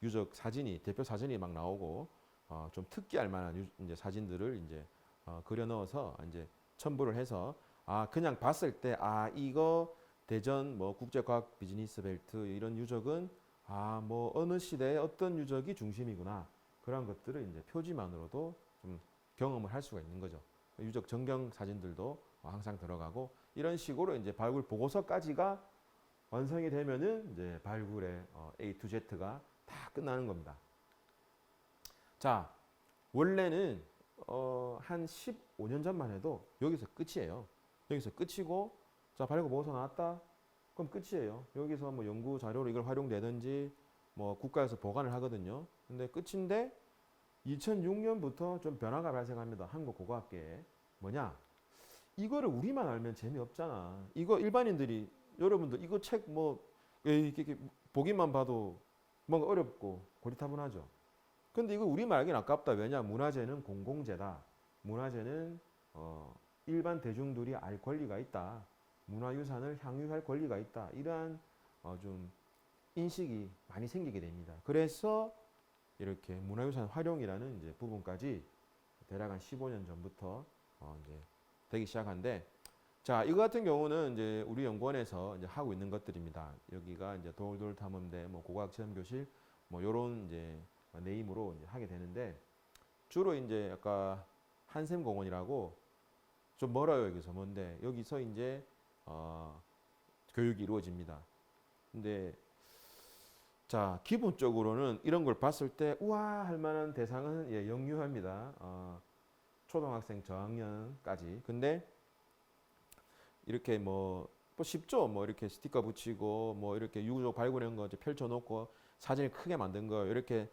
유적 사진이 대표 사진이 막 나오고 좀 특기할 만한 이제 사진들을 이제 그려 넣어서 이제 첨부를 해서 그냥 봤을 때 이거 대전 뭐 국제과학 비즈니스 벨트 이런 유적은 뭐 어느 시대에 어떤 유적이 중심이구나 그런 것들을 이제 표지만으로도 좀 경험을 할 수가 있는 거죠. 유적 전경 사진들도 항상 들어가고 이런 식으로 이제 발굴 보고서까지가 완성이 되면은 이제 발굴의 A to Z가 다 끝나는 겁니다. 자, 원래는 한 15년 전만 해도 여기서 끝이에요. 여기서 끝이고, 자, 발굴 보고서 나왔다? 그럼 끝이에요. 여기서 뭐 연구 자료로 이걸 활용되든지 뭐 국가에서 보관을 하거든요. 근데 끝인데 2006년부터 좀 변화가 발생합니다. 한국 고고학계에. 뭐냐? 이거를 우리만 알면 재미없잖아. 이거 일반인들이 여러분들 이거 책 뭐 이렇게 보기만 봐도 뭔가 어렵고 고리타분하죠. 근데 이거 우리만 알긴 아깝다. 왜냐? 문화재는 공공재다. 문화재는 일반 대중들이 알 권리가 있다. 문화유산을 향유할 권리가 있다. 이러한 좀 인식이 많이 생기게 됩니다. 그래서 이렇게 문화유산 활용이라는 이제 부분까지 대략 한 15년 전부터 이제 되기 시작한데, 자, 이거 같은 경우는 이제 우리 연구원에서 이제 하고 있는 것들입니다. 여기가 이제 돌돌 탐험대, 뭐 고고학 체험 교실, 뭐 요런 이제 네임으로 이제 하게 되는데, 주로 이제 아까 한샘공원이라고 좀 멀어요. 여기서 먼데 여기서 이제 교육이 이루어집니다. 근데 자, 기본적으로는 이런 걸 봤을 때 우와 할 만한 대상은 예, 영유아입니다. 초등학생 저학년까지. 근데 이렇게 뭐 쉽죠. 뭐 이렇게 스티커 붙이고 뭐 이렇게 유구조 발굴한 거 이제 펼쳐놓고 사진을 크게 만든 거 이렇게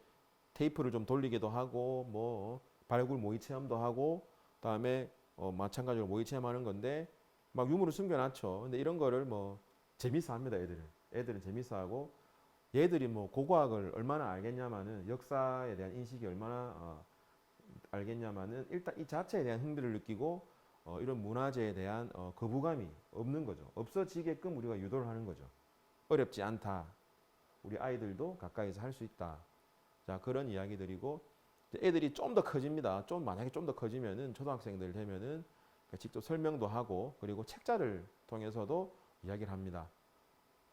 테이프를 좀 돌리기도 하고 뭐 발굴 모의 체험도 하고 그다음에 마찬가지로 모의 체험하는 건데 막 유물을 숨겨놨죠. 근데 이런 거를 뭐 재밌어 합니다. 애들은 재밌어 하고, 얘들이 뭐 고고학을 얼마나 알겠냐마는, 역사에 대한 인식이 얼마나 알겠냐마는 일단 이 자체에 대한 흥미를 느끼고 이런 문화재에 대한 거부감이 없는 거죠. 없어지게끔 우리가 유도를 하는 거죠. 어렵지 않다. 우리 아이들도 가까이서 할 수 있다. 자, 그런 이야기들이고, 애들이 좀 더 커집니다. 만약에 좀 더 커지면은 초등학생들 되면은 직접 설명도 하고, 그리고 책자를 통해서도 이야기를 합니다.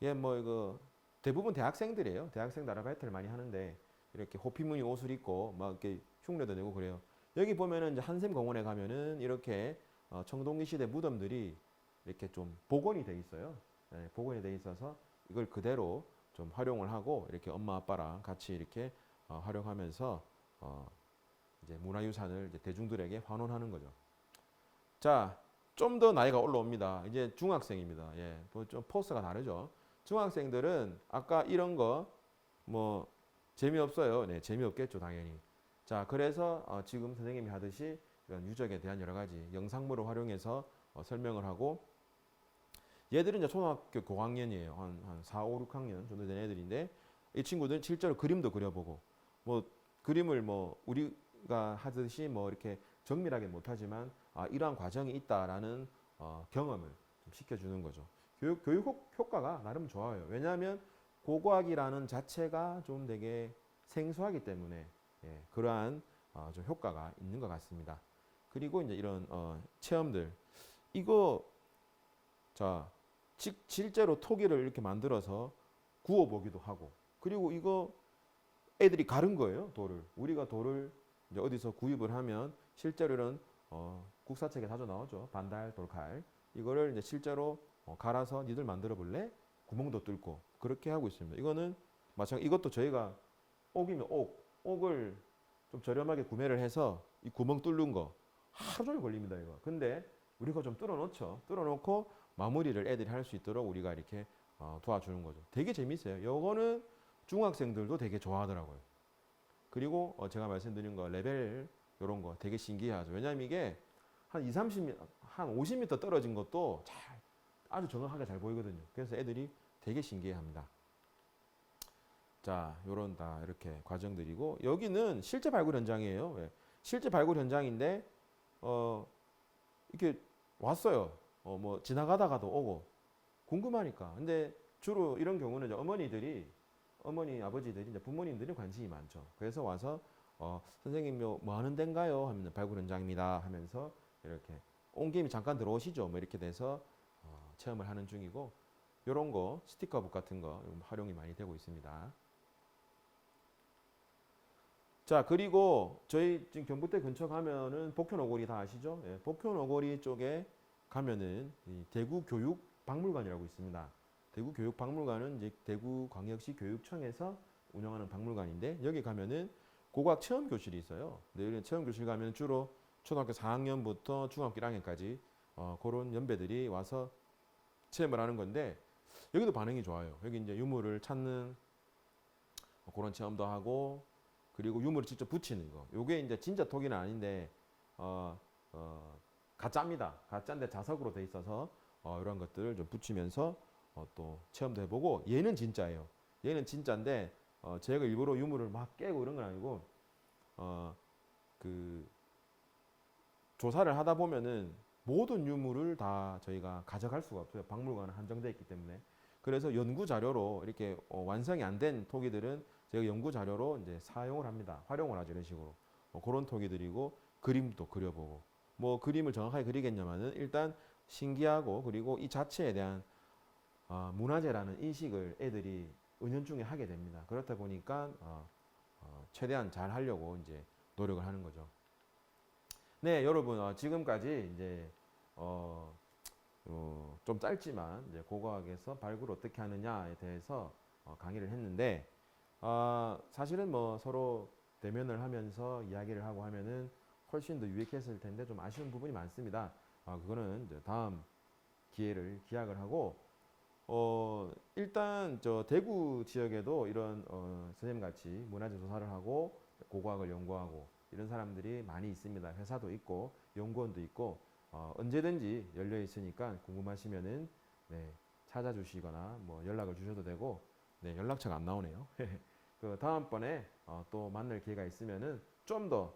예, 뭐 이거 대부분 대학생들이에요. 대학생들 아르바이트를 많이 하는데 이렇게 호피무늬 옷을 입고 막 이렇게 흉내도 내고 그래요. 여기 보면은 이제 한샘공원에 가면은 이렇게 청동기 시대 무덤들이 이렇게 좀 복원이 돼 있어요. 네, 복원이 돼 있어서 이걸 그대로 좀 활용을 하고 이렇게 엄마 아빠랑 같이 이렇게 활용하면서 이제 문화유산을 이제 대중들에게 환원하는 거죠. 자, 좀 더 나이가 올라옵니다. 이제 중학생입니다. 예, 좀 포스가 다르죠. 중학생들은 아까 이런 거 뭐 재미없어요. 네, 재미없겠죠, 당연히. 자, 그래서 지금 선생님이 하듯이 이런 유적에 대한 여러 가지 영상물을 활용해서 설명을 하고, 얘들은 이제 초등학교 고학년이에요. 한 4, 5, 6학년 정도 된 애들인데, 이 친구들은 실제로 그림도 그려보고, 뭐 그림을 뭐 우리가 하듯이 뭐 이렇게 정밀하게 못하지만 이러한 과정이 있다라는 경험을 좀 시켜주는 거죠. 교육 효과가 나름 좋아요. 왜냐하면 고고학이라는 자체가 좀 되게 생소하기 때문에 예, 그러한 좀 효과가 있는 것 같습니다. 그리고 이제 이런 체험들, 이거 자 실제로 토기를 이렇게 만들어서 구워보기도 하고, 그리고 이거 애들이 가른 거예요. 돌을, 우리가 돌을 이제 어디서 구입을 하면 실제로 이런 국사책에 자주 나오죠. 반달 돌칼, 이거를 이제 실제로 갈아서 니들 만들어 볼래? 구멍도 뚫고 그렇게 하고 있습니다. 이거는 마찬가지, 이것도 저희가 옥이면 옥을 좀 저렴하게 구매를 해서 이 구멍 뚫는 거 하루 종일 걸립니다. 이거. 근데 우리가 좀 뚫어놓죠. 뚫어놓고 마무리를 애들이 할 수 있도록 우리가 이렇게 도와주는 거죠. 되게 재밌어요. 이거는 중학생들도 되게 좋아하더라고요. 그리고 제가 말씀드린 거 레벨 이런 거 되게 신기하죠. 왜냐하면 이게 한 30m, 한 50m 떨어진 것도 아주 정확하게 잘 보이거든요. 그래서 애들이 되게 신기해합니다. 자, 요런 다 이렇게 과정들이고, 여기는 실제 발굴 현장이에요. 예. 실제 발굴 현장인데 이렇게 왔어요. 뭐 지나가다가도 오고 궁금하니까. 근데 주로 이런 경우는 이제 어머니 아버지들이 이제 부모님들이 관심이 많죠. 그래서 와서 선생님 뭐 하는 데인가요? 하면 발굴 현장입니다 하면서 이렇게 온 김에 잠깐 들어오시죠. 뭐 이렇게 돼서 체험을 하는 중이고, 요런 거 스티커북 같은 거 활용이 많이 되고 있습니다. 자, 그리고 저희 지금 경북대 근처 가면은 복현어고리 다 아시죠? 예, 복현어고리 쪽에 가면은 이 대구교육박물관이라고 있습니다. 대구교육박물관은 이제 대구광역시 교육청에서 운영하는 박물관인데, 여기 가면은 고고학 체험 교실이 있어요. 근데 여기 체험 교실 가면 주로 초등학교 4학년부터 중학교 1학년까지 그런 연배들이 와서 체험을 하는 건데, 여기도 반응이 좋아요. 여기 이제 유물을 찾는 그런 체험도 하고, 그리고 유물을 직접 붙이는 거. 요게 이제 진짜 토기는 아닌데 가짜입니다. 가짜인데 자석으로 돼 있어서 이런 것들을 좀 붙이면서 또 체험도 해보고, 얘는 진짜예요. 얘는 진짜인데 제가 일부러 유물을 막 깨고 이런 건 아니고 그 조사를 하다 보면은 모든 유물을 다 저희가 가져갈 수가 없어요. 박물관은 한정되어 있기 때문에. 그래서 연구 자료로 이렇게 완성이 안 된 토기들은 저희가 연구 자료로 이제 사용을 합니다. 활용을 하죠. 이런 식으로. 그런 토기들이고 그림도 그려보고 뭐 그림을 정확하게 그리겠냐마는 일단 신기하고 그리고 이 자체에 대한 문화재라는 인식을 애들이 은연중에 하게 됩니다. 그렇다 보니까 최대한 잘 하려고 이제 노력을 하는 거죠. 네, 여러분 지금까지 이제 좀 짧지만 이제 고고학에서 발굴을 어떻게 하느냐에 대해서 강의를 했는데 사실은 뭐 서로 대면을 하면서 이야기를 하고 하면은 훨씬 더 유익했을 텐데 좀 아쉬운 부분이 많습니다. 그거는 이제 다음 기회를 기약을 하고 일단 저 대구 지역에도 이런 선생님 같이 문화재 조사를 하고 고고학을 연구하고 이런 사람들이 많이 있습니다. 회사도 있고 연구원도 있고 언제든지 열려 있으니까 궁금하시면은 네, 찾아주시거나 뭐 연락을 주셔도 되고 네, 연락처가 안 나오네요. 그 다음번에 또 만날 기회가 있으면은 좀 더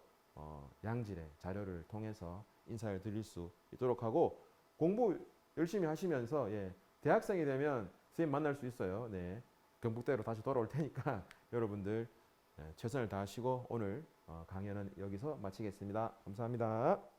양질의 자료를 통해서 인사를 드릴 수 있도록 하고 공부 열심히 하시면서 예, 대학생이 되면 선생님 만날 수 있어요. 네, 경북대로 다시 돌아올 테니까 여러분들 최선을 다하시고 오늘 강연은 여기서 마치겠습니다. 감사합니다.